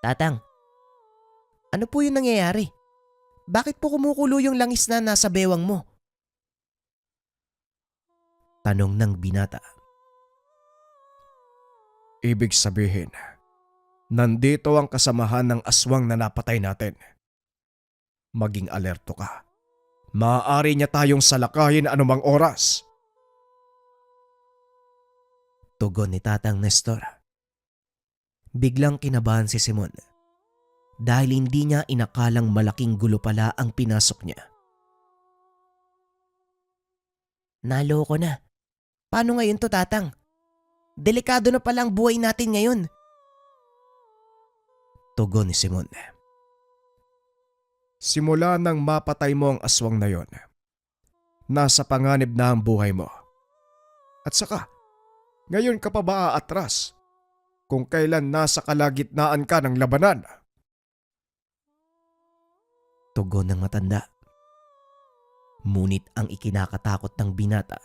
Tatang, ano po yung nangyayari? Bakit po kumukulo yung langis na nasa bewang mo? Tanong ng binata. Ibig sabihin, nandito ang kasamahan ng aswang na napatay natin. Maging alerto ka. Maaari niya tayong salakayin anumang oras. Tugon ni Tatang Nestor. Biglang kinabahan si Simon dahil hindi niya inakalang malaking gulo pala ang pinasok niya. Naloko na. Paano ngayon to, Tatang? Delikado na pala ang buhay natin ngayon. Tugon ni Simon. Simula nang mapatay mo ang aswang na yon, nasa panganib na ang buhay mo. At saka, ngayon ka pa ba aatras kung kailan nasa kalagitnaan ka ng labanan? Tugon ng matanda. Ngunit ang ikinakatakot ng binata,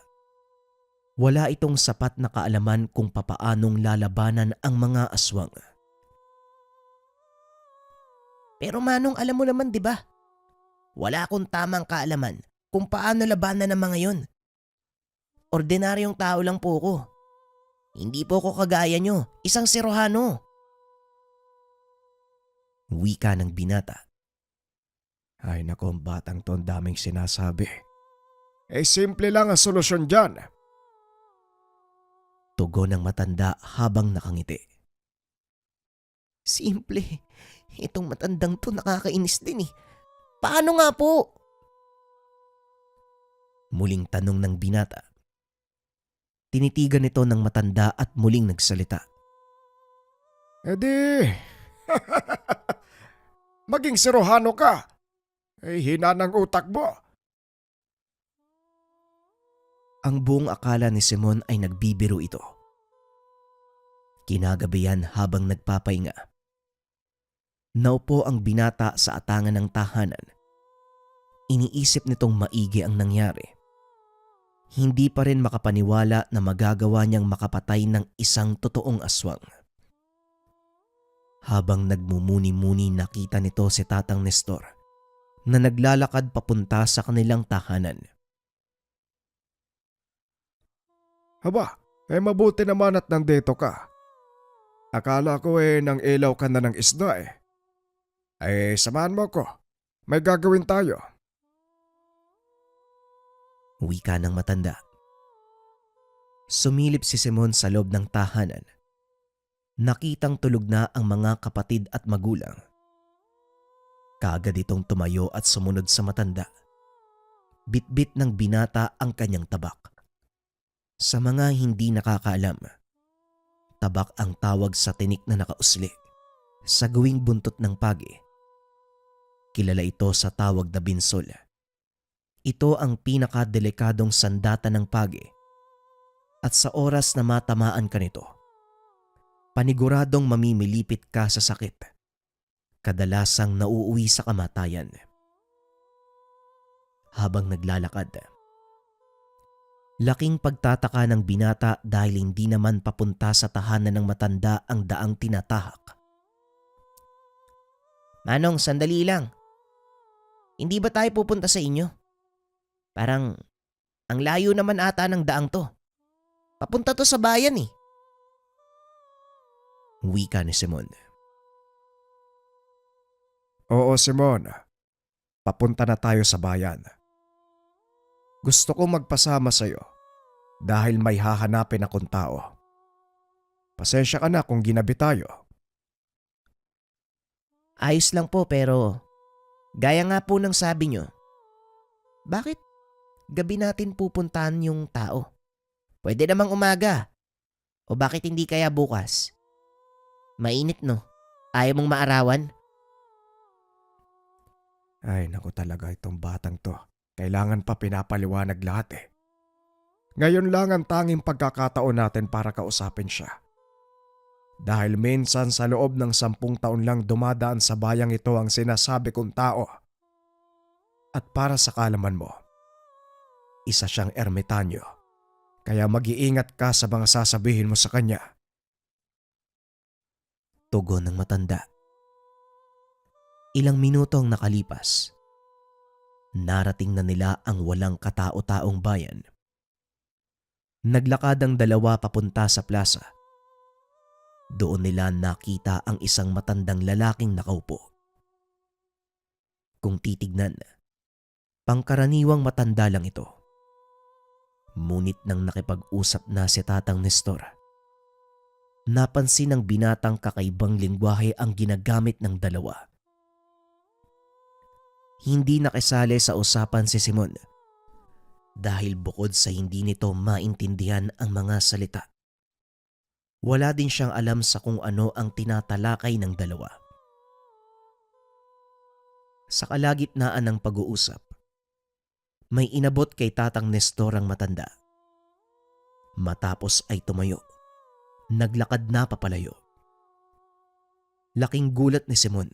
wala itong sapat na kaalaman kung papaanong lalabanan ang mga aswang. Pero Manong, alam mo naman, di ba? Wala akong tamang kaalaman kung paano labanan ng mga yon. Ordinaryong tao lang po ko. Hindi po ko kagaya nyo, isang sirohano. Wika ng binata. Ay nako, ang batang to, ang daming sinasabi. Simple lang ang solusyon dyan. Tugon ng matanda habang nakangiti. Simple. Itong matandang to nakakainis din eh. Paano nga po? Muling tanong ng binata. Tinitigan ito ng matanda at muling nagsalita. Edi, maging sirohano ka. Hina ng utak mo. Ang buong akala ni Simon ay nagbibiro ito. Kinagabihan habang nagpapahinga. Naupo ang binata sa atangan ng tahanan. Iniisip nitong maigi ang nangyari. Hindi pa rin makapaniwala na magagawa niyang makapatay ng isang totoong aswang. Habang nagmumuni-muni, nakita nito si Tatang Nestor na naglalakad papunta sa kanilang tahanan. Haba, mabuti naman at nandito ka. Akala ko nang ilaw ka na ng isda eh. Samahan mo ko. May gagawin tayo. Wika ng matanda. Sumilip si Simon sa loob ng tahanan. Nakitang tulog na ang mga kapatid at magulang. Kaagad itong tumayo at sumunod sa matanda. Bitbit ng binata ang kanyang tabak. Sa mga hindi nakakaalam, tabak ang tawag sa tinik na nakausli sa gawing buntot ng pagi. Kilala ito sa tawag na binsol. Ito ang pinakadelikadong sandata ng pagi at sa oras na matamaan ka nito, paniguradong mamimilipit ka sa sakit. Kadalasang nauuwi sa kamatayan. Habang naglalakad, laking pagtataka ng binata dahil hindi naman papunta sa tahanan ng matanda ang daang tinatahak. Manong, sandali lang. Hindi ba tayo pupunta sa inyo? Parang ang layo naman ata ng daang to. Papunta to sa bayan eh. Wika ni Simon. Oo, Simon. Papunta na tayo sa bayan. Gusto ko magpasama sa'yo dahil may hahanapin akong tao. Pasensya ka na kung ginabi tayo. Ayos lang po pero gaya nga po ng sabi nyo, bakit gabi natin pupuntahan yung tao? Pwede namang umaga. O bakit hindi kaya bukas? Mainit no? Ayaw mong maarawan? Ay, naku talaga itong batang to. Kailangan pa pinapaliwanag lahat eh. Ngayon lang ang tanging pagkakataon natin para kausapin siya. Dahil minsan sa loob ng 10 taon lang dumadaan sa bayang ito ang sinasabi kong tao. At para sa kaalaman mo, isa siyang ermitanyo. Kaya mag-iingat ka sa mga sasabihin mo sa kanya. Tugon ng matanda. Ilang minuto ang nakalipas narating na nila ang walang katao-taong bayan. Naglakad ang dalawa papunta sa plaza. Doon nila nakita ang isang matandang lalaking nakaupo. Kung titignan, pangkaraniwang matanda lang ito. Ngunit nang nakipag-usap na si Tatang Nestor, napansin ng binatang kakaibang lingwahe ang ginagamit ng dalawa. Hindi nakisali sa usapan si Simon dahil bukod sa hindi nito maintindihan ang mga salita, wala din siyang alam sa kung ano ang tinatalakay ng dalawa. Sa kalagitnaan ng pag-uusap, may inabot kay Tatang Nestor ang matanda. Matapos ay tumayo, naglakad na papalayo. Laking gulat ni Simon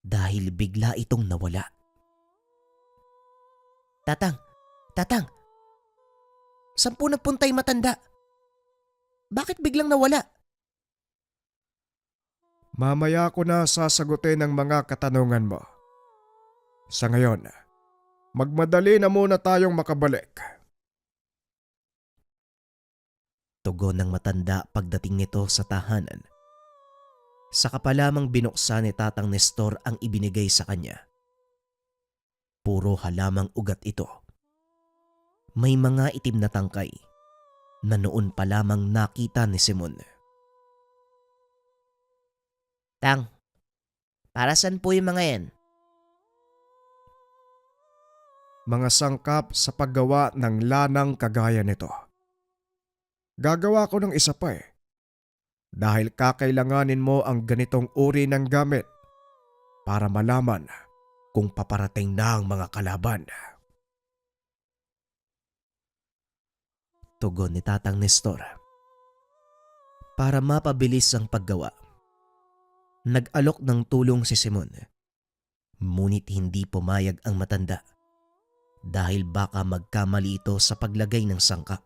dahil bigla itong nawala. Tatang! Tatang! Saan po nagpunta yung matanda? Bakit biglang nawala? Mamaya ko na sasagutin ang mga katanungan mo. Sa ngayon, magmadali na muna tayong makabalik. Tugon ng matanda pagdating nito sa tahanan. Saka pa lamang binuksan ni Tatang Nestor ang ibinigay sa kanya. Puro halamang ugat ito. May mga itim na tangkay na noon pa lamang nakita ni Simon. Tang, para saan po yung mga yan? Mga sangkap sa paggawa ng lanang kagaya nito. Gagawa ko ng isa pa dahil kakailanganin mo ang ganitong uri ng gamit para malaman kung paparating na ang mga kalaban. Tugon ni Tatang Nestor. Para mapabilis ang paggawa, nag-alok ng tulong si Simon. Ngunit hindi pumayag ang matanda dahil baka magkamali ito sa paglagay ng sangkap.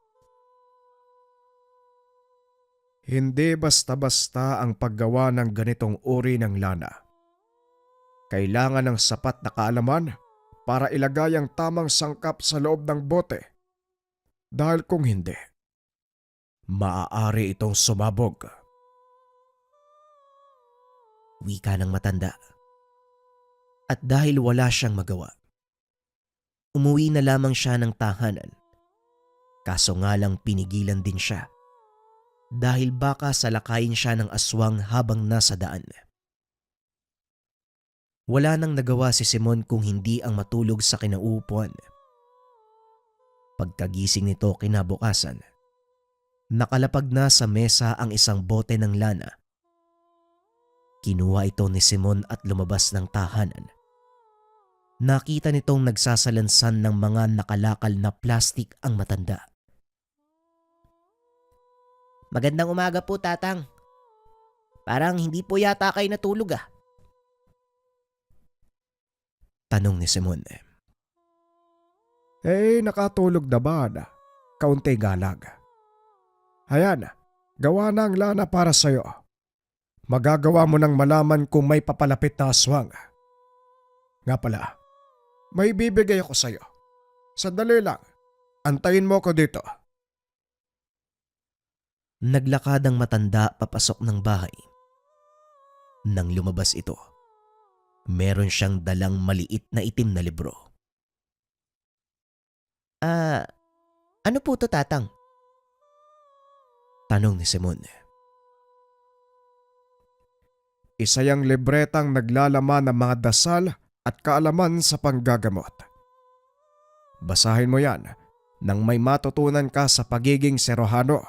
Hindi basta-basta ang paggawa ng ganitong uri ng lana. Kailangan ng sapat na kaalaman para ilagay ang tamang sangkap sa loob ng bote. Dahil kung hindi, maaari itong sumabog. Wika ng matanda. At dahil wala siyang magawa, umuwi na lamang siya ng tahanan. Kaso nga lang pinigilan din siya dahil baka salakayin siya ng aswang habang nasa daan. Wala nang nagawa si Simon kung hindi ang matulog sa kinauupuan. Pagkagising nito kinabukasan, nakalapag na sa mesa ang isang bote ng lana. Kinuha ito ni Simon at lumabas ng tahanan. Nakita nitong nagsasalansan ng mga nakalakal na plastik ang matanda. Magandang umaga po, Tatang. Parang hindi po yata kayo natulog Tanong ni Simon. Nakatulog na ba na? Kaunti galag. Hayan, gawa na ang lana para sa'yo. Magagawa mo nang malaman kung may papalapit na aswang. Nga pala, may bibigay ako sa'yo. Sandali lang, antayin mo ko dito. Naglakad ang matanda papasok ng bahay. Nang lumabas ito, meron siyang dalang maliit na itim na libro. Ano po to, Tatang? Tanong ni Simon. Isa yang libretang naglalaman ng mga dasal at kaalaman sa panggagamot. Basahin mo yan nang may matutunan ka sa pagiging serohano.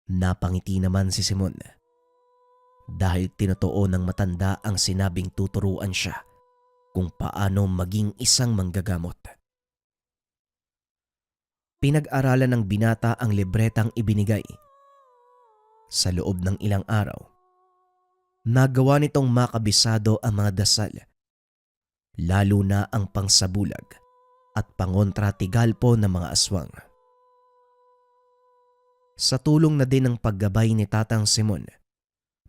Napangiti naman si Simon dahil tinotoo ng matanda ang sinabing tuturuan siya kung paano maging isang manggagamot. Pinag-aralan ng binata ang libretang ibinigay. Sa loob ng ilang araw, nagawa nitong makabisado ang mga dasal, lalo na ang pangsabulag at pangontratigalpo ng mga aswang. Sa tulong na din ng paggabay ni Tatang Simon,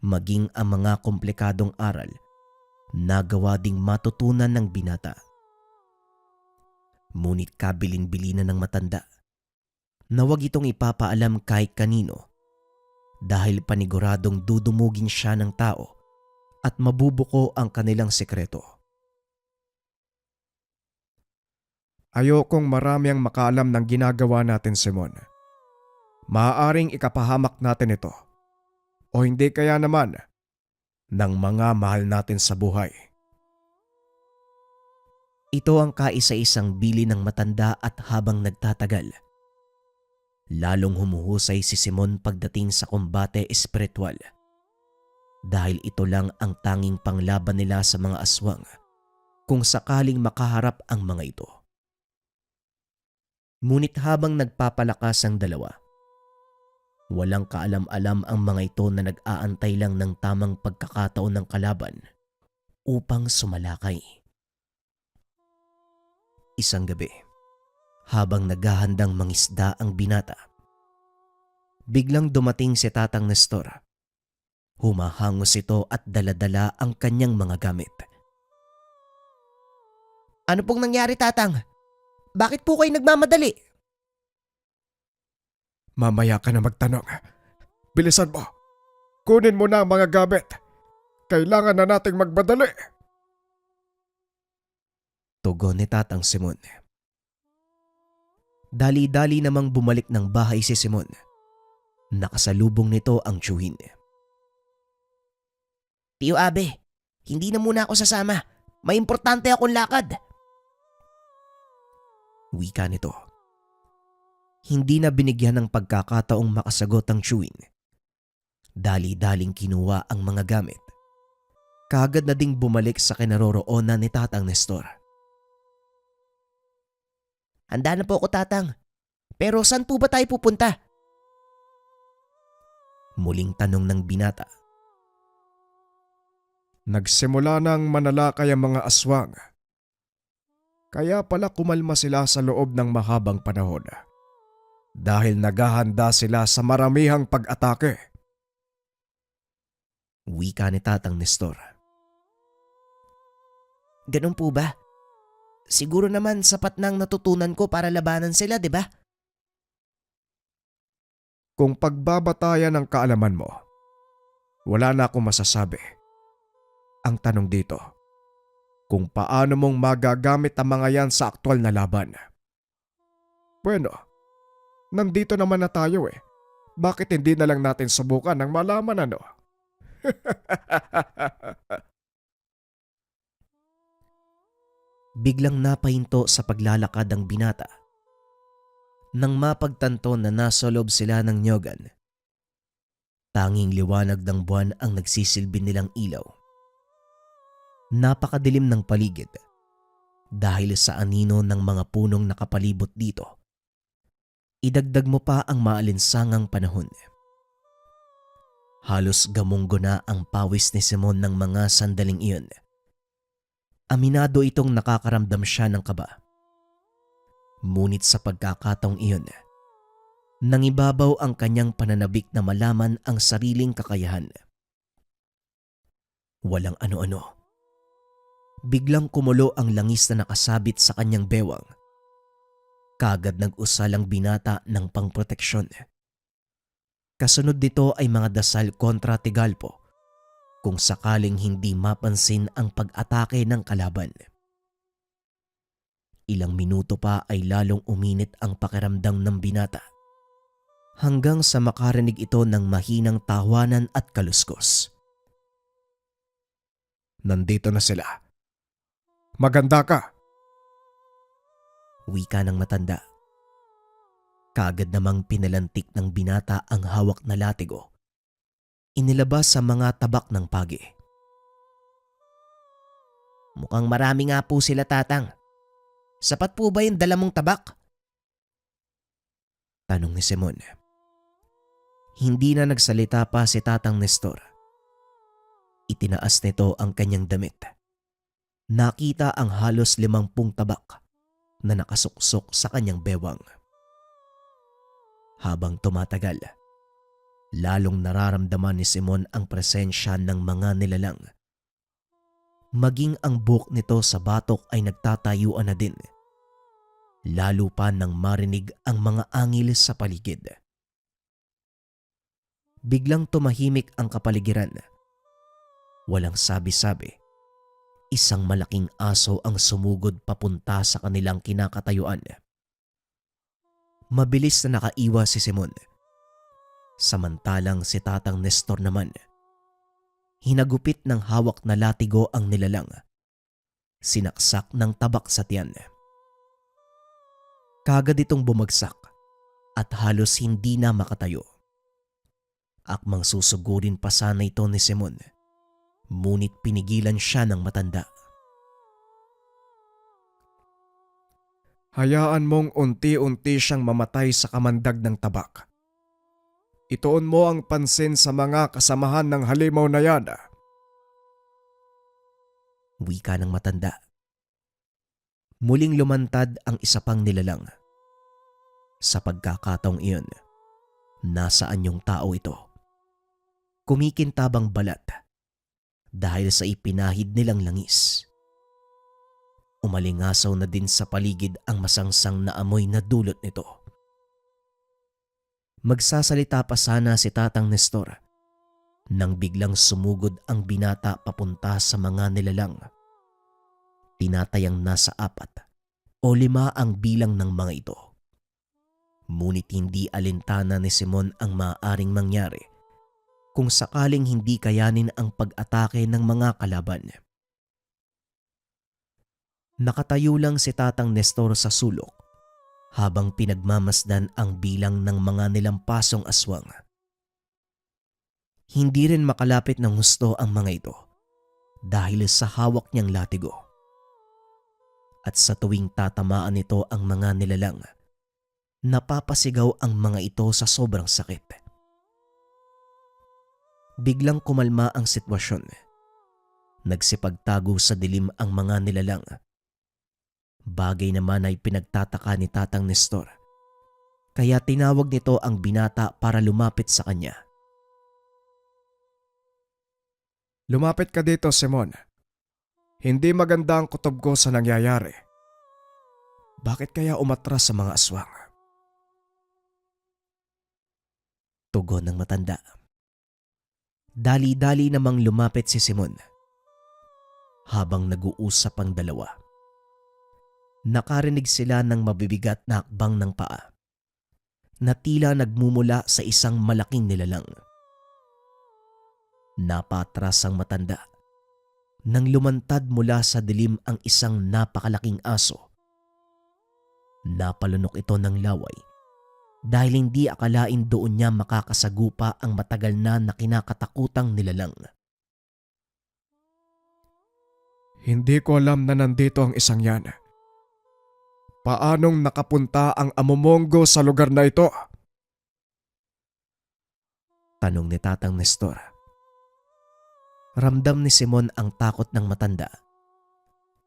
maging ang mga komplikadong aral nagawa ding matutunan ng binata. Ngunit kabilin-bilinan ng matanda na wag itong ipapaalam kahit kanino dahil paniguradong dudumugin siya ng tao at mabubuko ang kanilang sekreto. Ayokong marami ang makaalam ng ginagawa natin, Simon. Maaaring ikapahamak natin ito. O hindi kaya naman ng mga mahal natin sa buhay. Ito ang kaisa-isang bili ng matanda at habang nagtatagal, lalong humuhusay si Simon pagdating sa kumbate espiritual dahil ito lang ang tanging panglaban nila sa mga aswang kung sakaling makaharap ang mga ito. Ngunit habang nagpapalakas ang dalawa, walang kaalam-alam ang mga ito na nag-aantay lang ng tamang pagkakataon ng kalaban upang sumalakay. Isang gabi, habang naghahandang mangisda ang binata, biglang dumating si Tatang Nestor. Humahangos ito at daladala ang kanyang mga gamit. Ano pong nangyari, Tatang? Bakit po kayo nagmamadali? Mamaya ka na magtanong. Bilisan mo. Kunin mo na ang mga gamit. Kailangan na nating magbadali. Tugon ni Tatang Simon. Dali-dali namang bumalik ng bahay si Simon. Nakasalubong nito ang tiyuhin. Tiyo Abe, hindi na muna ako sasama. May importante akong lakad. Wika nito. Hindi na binigyan ng pagkakataong makasagot ang tiyuhin. Dali-daling kinuha ang mga gamit. Kaagad na ding bumalik sa kinaroroonan ni Tatang Nestor. Handa na po ako, Tatang. Pero saan po ba tayo pupunta? Muling tanong ng binata. Nagsimula nang manalakay ang mga aswang. Kaya pala kumalma sila sa loob ng mahabang panahon. Dahil naghahanda sila sa maramihang pag-atake. Wika ni Tatang Nestor. Ganun po ba? Siguro naman sapat nang natutunan ko para labanan sila, di ba? Kung pagbabatayan ang kaalaman mo, wala na akong masasabi. Ang tanong dito, kung paano mong magagamit ang mga yan sa aktwal na laban. Bueno, nandito naman na tayo eh. Bakit hindi na lang natin subukan ng malaman ano? Biglang napahinto sa paglalakad ang binata. Nang mapagtanto na nasa loob sila ng nyogan, tanging liwanag ng buwan ang nagsisilbi nilang ilaw. Napakadilim ng paligid dahil sa anino ng mga punong nakapalibot dito. Idagdag mo pa ang maalinsangang panahon. Halos gamunggo na ang pawis ni Simon ng mga sandaling iyon. Aminado itong nakakaramdam siya ng kaba. Ngunit sa pagkakataong iyon, nangibabaw ang kanyang pananabik na malaman ang sariling kakayahan. Walang ano-ano. Biglang kumulo ang langis na nakasabit sa kanyang bewang. Kaagad nag-usal ang binata ng pangproteksyon. Kasunod nito ay mga dasal kontra Tigalpo kung sakaling hindi mapansin ang pag-atake ng kalaban. Ilang minuto pa ay lalong uminit ang pakiramdam ng binata hanggang sa makarinig ito ng mahinang tawanan at kaluskos. Nandito na sila. Maganda ka. Wika ng matanda. Kaagad namang pinalantik ng binata ang hawak na latigo. Inilabas sa mga tabak ng pagi. Mukhang marami nga po sila, Tatang. Sapat po ba yung dala mong tabak? Tanong ni Simon. Hindi na nagsalita pa si Tatang Nestor. Itinaas nito ang kanyang damit. Nakita ang halos 50 tabak na nakasuksok sa kanyang bewang. Habang tumatagal, lalong nararamdaman ni Simon ang presensya ng mga nilalang. Maging ang buhok nito sa batok ay nagtatayuan na din. Lalo pa nang marinig ang mga angil sa paligid. Biglang tumahimik ang kapaligiran. Walang sabi-sabi. Isang malaking aso ang sumugod papunta sa kanilang kinakatayuan. Mabilis na nakaiwas si Simon. Samantalang si Tatang Nestor naman, hinagupit ng hawak na latigo ang nilalang. Sinaksak ng tabak sa tiyan. Kagad itong bumagsak at halos hindi na makatayo. Akmang susugurin pa sana ito ni Simon, ngunit pinigilan siya ng matanda. Hayaan mong unti-unti siyang mamatay sa kamandag ng tabak. Ituon mo ang pansin sa mga kasamahan ng halimaw na yan. Wika ng matanda. Muling lumantad ang isa pang nilalang. Sa pagkakataong iyon, nasaan yung tao ito? Kumikintabang balat dahil sa ipinahid nilang langis. Umalingasaw na din sa paligid ang masangsang na amoy na dulot nito. Magsasalita pa sana si Tatang Nestor nang biglang sumugod ang binata papunta sa mga nilalang. Tinatayang nasa 4 o 5 ang bilang ng mga ito. Ngunit hindi alintana ni Simon ang maaaring mangyari kung sakaling hindi kayanin ang pag-atake ng mga kalaban. Nakatayo lang si Tatang Nestor sa sulok habang pinagmamasdan ang bilang ng mga nilampasong aswang. Hindi rin makalapit ng husto ang mga ito dahil sa hawak niyang latigo. At sa tuwing tatamaan nito ang mga nilalang, napapasigaw ang mga ito sa sobrang sakit. Biglang kumalma ang sitwasyon. Nagsipagtago sa dilim ang mga nilalang. Bagay naman ay pinagtataka ni Tatang Nestor, kaya tinawag nito ang binata para lumapit sa kanya. Lumapit ka dito, Simon. Hindi maganda ang kutob ko sa nangyayari. Bakit kaya umatras sa mga aswang? Tugon ng matanda. Dali-dali namang lumapit si Simon. Habang nag-uusap ang dalawa, nakarinig sila ng mabibigat na hakbang ng paa na tila nagmumula sa isang malaking nilalang. Napatras ang matanda nang lumantad mula sa dilim ang isang napakalaking aso. Napalunok ito ng laway dahil hindi akalain doon niya makakasagupa ang matagal na kinakatakutang nilalang. Hindi ko alam na nandito ang isang yan. Paanong nakapunta ang amomongo sa lugar na ito? Tanong ni Tatang Nestor. Ramdam ni Simon ang takot ng matanda,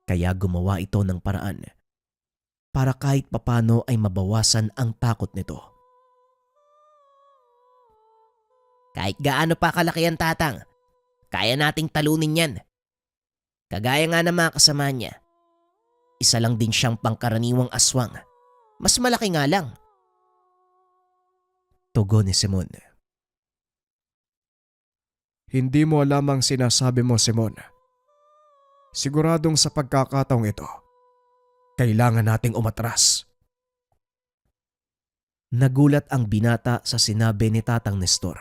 kaya gumawa ito ng paraan para kahit papano ay mabawasan ang takot nito. Kahit gaano pa kalaki ang Tatang, kaya nating talunin yan. Kagaya nga ng mga kasama niya, isa lang din siyang pangkaraniwang aswang. Mas malaki nga lang. Tugon ni Simon. Hindi mo alam ang sinasabi mo, Simon. Siguradong sa pagkakataong ito, kailangan nating umatras. Nagulat ang binata sa sinabi ni Tatang Nestor.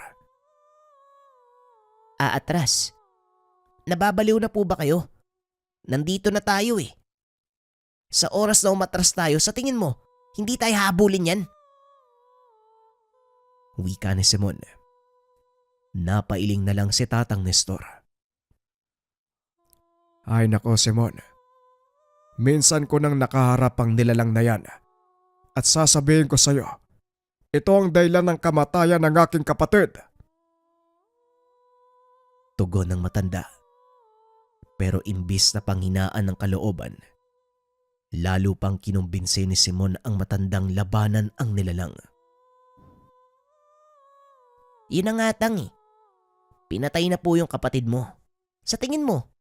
Aatras. Nababaliw na po ba kayo? Nandito na tayo eh. Sa oras na umatras tayo, sa tingin mo, hindi tayo habulin yan? Wika ni Simon. Napailing na lang si Tatang Nestor. Ay nako, Simon. Minsan ko nang nakaharap ang nilalang na yan at sasabihin ko sa'yo, ito ang dahilan ng kamatayan ng aking kapatid. Tugon ng matanda. Pero imbis na panghinaan ng kalooban, lalo pang kinumbinsi ni Simon ang matandang labanan ang nilalang. Yun ang nga Tang eh. Pinatay na po yung kapatid mo. Sa tingin mo,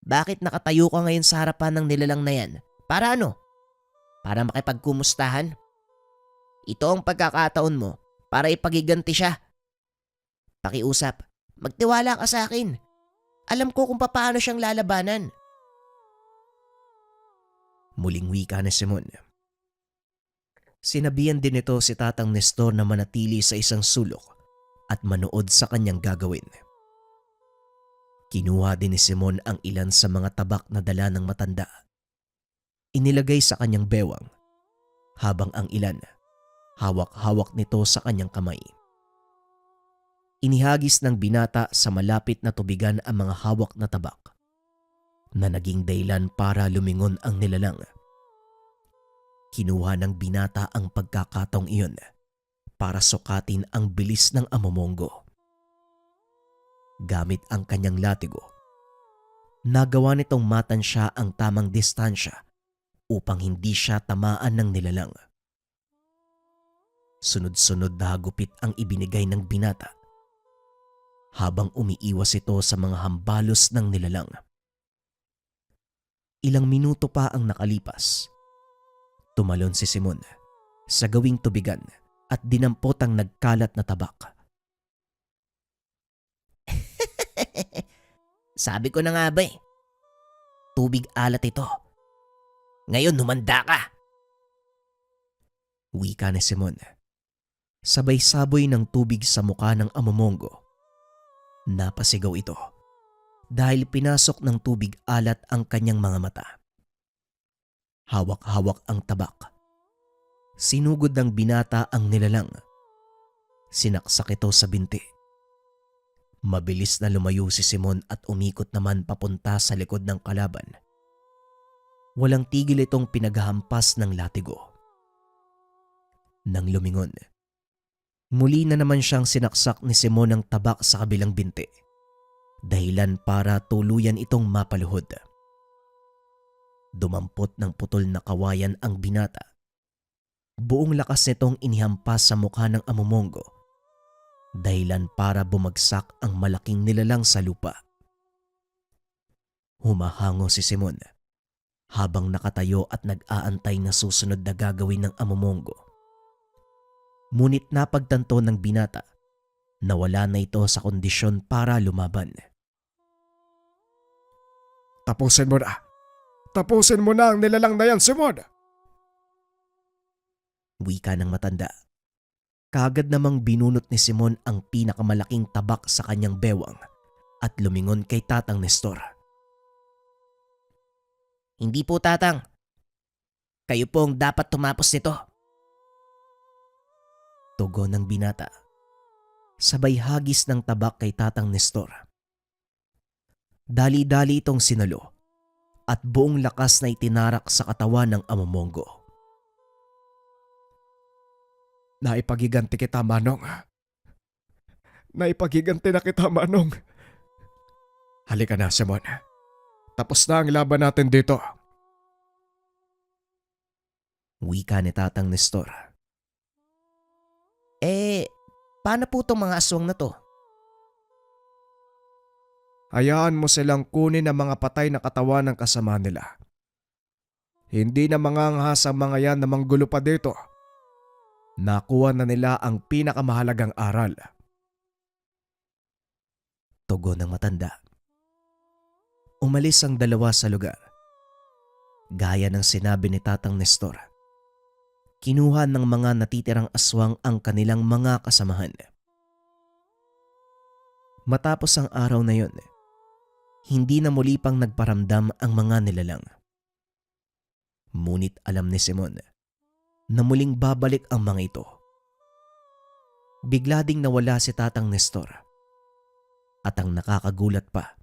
bakit nakatayo ka ngayon sa harapan ng nilalang na yan? Para ano? Para makipagkumustahan? Ito ang pagkakataon mo para ipagiganti siya. Pakiusap, magtiwala ka sa akin. Alam ko kung paano siyang lalabanan. Muling wika ni Simon. Sinabihan din ito si Tatang Nestor na manatili sa isang sulok at manood sa kanyang gagawin. Kinuha din ni Simon ang ilan sa mga tabak na dala ng matanda. Inilagay sa kanyang bewang habang ang ilan hawak-hawak nito sa kanyang kamay. Inihagis ng binata sa malapit na tubigan ang mga hawak na tabak na naging dahilan para lumingon ang nilalang. Kinuha ng binata ang pagkakataong iyon para sukatin ang bilis ng amomongo. Gamit ang kanyang latigo, nagawa nitong matansya ang tamang distansya upang hindi siya tamaan ng nilalang. Sunod-sunod na hagupit ang ibinigay ng binata habang umiiwas ito sa mga hambalos ng nilalang. Ilang minuto pa ang nakalipas. Tumalon si Simon sa gawing tubigan at dinampot ang nagkalat na tabak. Sabi ko na nga ba eh. Tubig alat ito. Ngayon humanda ka. Wika ni Simon. Sabay saboy ng tubig sa mukha ng amomongo. Napasigaw ito dahil pinasok ng tubig alat ang kanyang mga mata. Hawak-hawak ang tabak. Sinugod ng binata ang nilalang. Sinaksak ito sa binti. Mabilis na lumayo si Simon at umikot naman papunta sa likod ng kalaban. Walang tigil itong pinaghahampas ng latigo. Nang lumingon, muli na naman siyang sinaksak ni Simon ng tabak sa kabilang binti. Dahilan para tuluyan itong mapaluhod. Dumampot ng putol na kawayan ang binata. Buong lakas nitong inihampas sa mukha ng amomongo. Dahilan para bumagsak ang malaking nilalang sa lupa. Humahango si Simon habang nakatayo at nag-aantay na susunod na gagawin ng amomongo. Ngunit napagtanto ng binata na wala na ito sa kondisyon para lumaban. Tapusin mo na. Tapusin mo na ang nilalang na yan, Simon! Wika ng matanda. Kaagad namang binunot ni Simon ang pinakamalaking tabak sa kanyang bewang at lumingon kay Tatang Nestor. Hindi po, Tatang. Kayo po ang dapat tumapos nito. Tugon ng binata. Sabay hagis ng tabak kay Tatang Nestor. Dali-dali itong sinalo at buong lakas na itinarak sa katawan ng amomongo. Naipagiganti kita, Manong. Naipagiganti na kita, Manong. Halika na, Simon. Tapos na ang laban natin dito. Wika ni Tatang Nestor. Paano po itong mga aswang na to? Hayaan mo silang kunin ang mga patay na katawan ng kasama nila. Hindi na manganghas ang mga yan na manggulo pa dito. Nakuha na nila ang pinakamahalagang aral. Tugon ng matanda. Umalis ang dalawa sa lugar. Gaya ng sinabi ni Tatang Nestor. Kinuha ng mga natitirang aswang ang kanilang mga kasamahan. Matapos ang araw na yon, hindi na muli pang nagparamdam ang mga nilalang. Ngunit alam ni Simon na muling babalik ang mga ito. Bigla ding nawala si Tatang Nestor. At ang nakakagulat pa,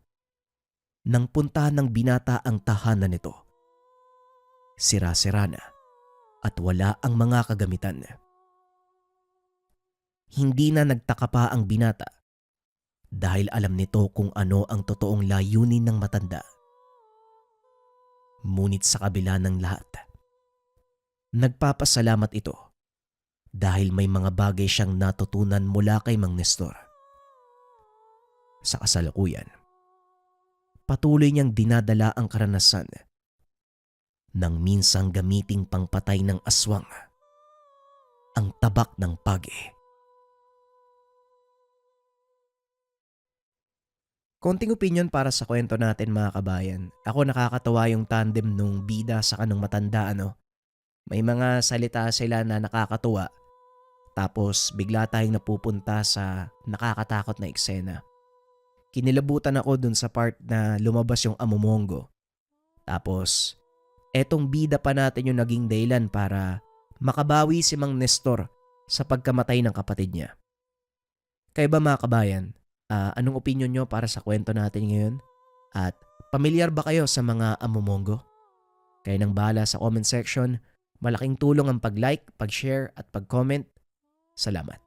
nang puntahan ng binata ang tahanan nito, sira-sira na at wala ang mga kagamitan. Hindi na nagtaka pa ang binata dahil alam nito kung ano ang totoong layunin ng matanda. Ngunit sa kabila ng lahat, nagpapasalamat ito dahil may mga bagay siyang natutunan mula kay Mang Nestor. Sa kasalukuyan, patuloy niyang dinadala ang karanasan nang minsang gamiting pangpatay ng aswang ang tabak ng pagi. Konting opinion para sa kwento natin mga kabayan. Ako nakakatawa yung tandem nung bida sa kanong matanda ano. May mga salita sila na nakakatuwa tapos bigla tayong napupunta sa nakakatakot na eksena. Kinilabutan ako dun sa part na lumabas yung amumongo. Tapos etong bida pa natin yung naging dahilan para makabawi si Mang Nestor sa pagkamatay ng kapatid niya. Kaya ba mga kabayan, anong opinion nyo para sa kwento natin ngayon? At pamilyar ba kayo sa mga amumongo? Kayo nang bahala sa comment section. Malaking tulong ang pag-like, pag-share at pag-comment. Salamat.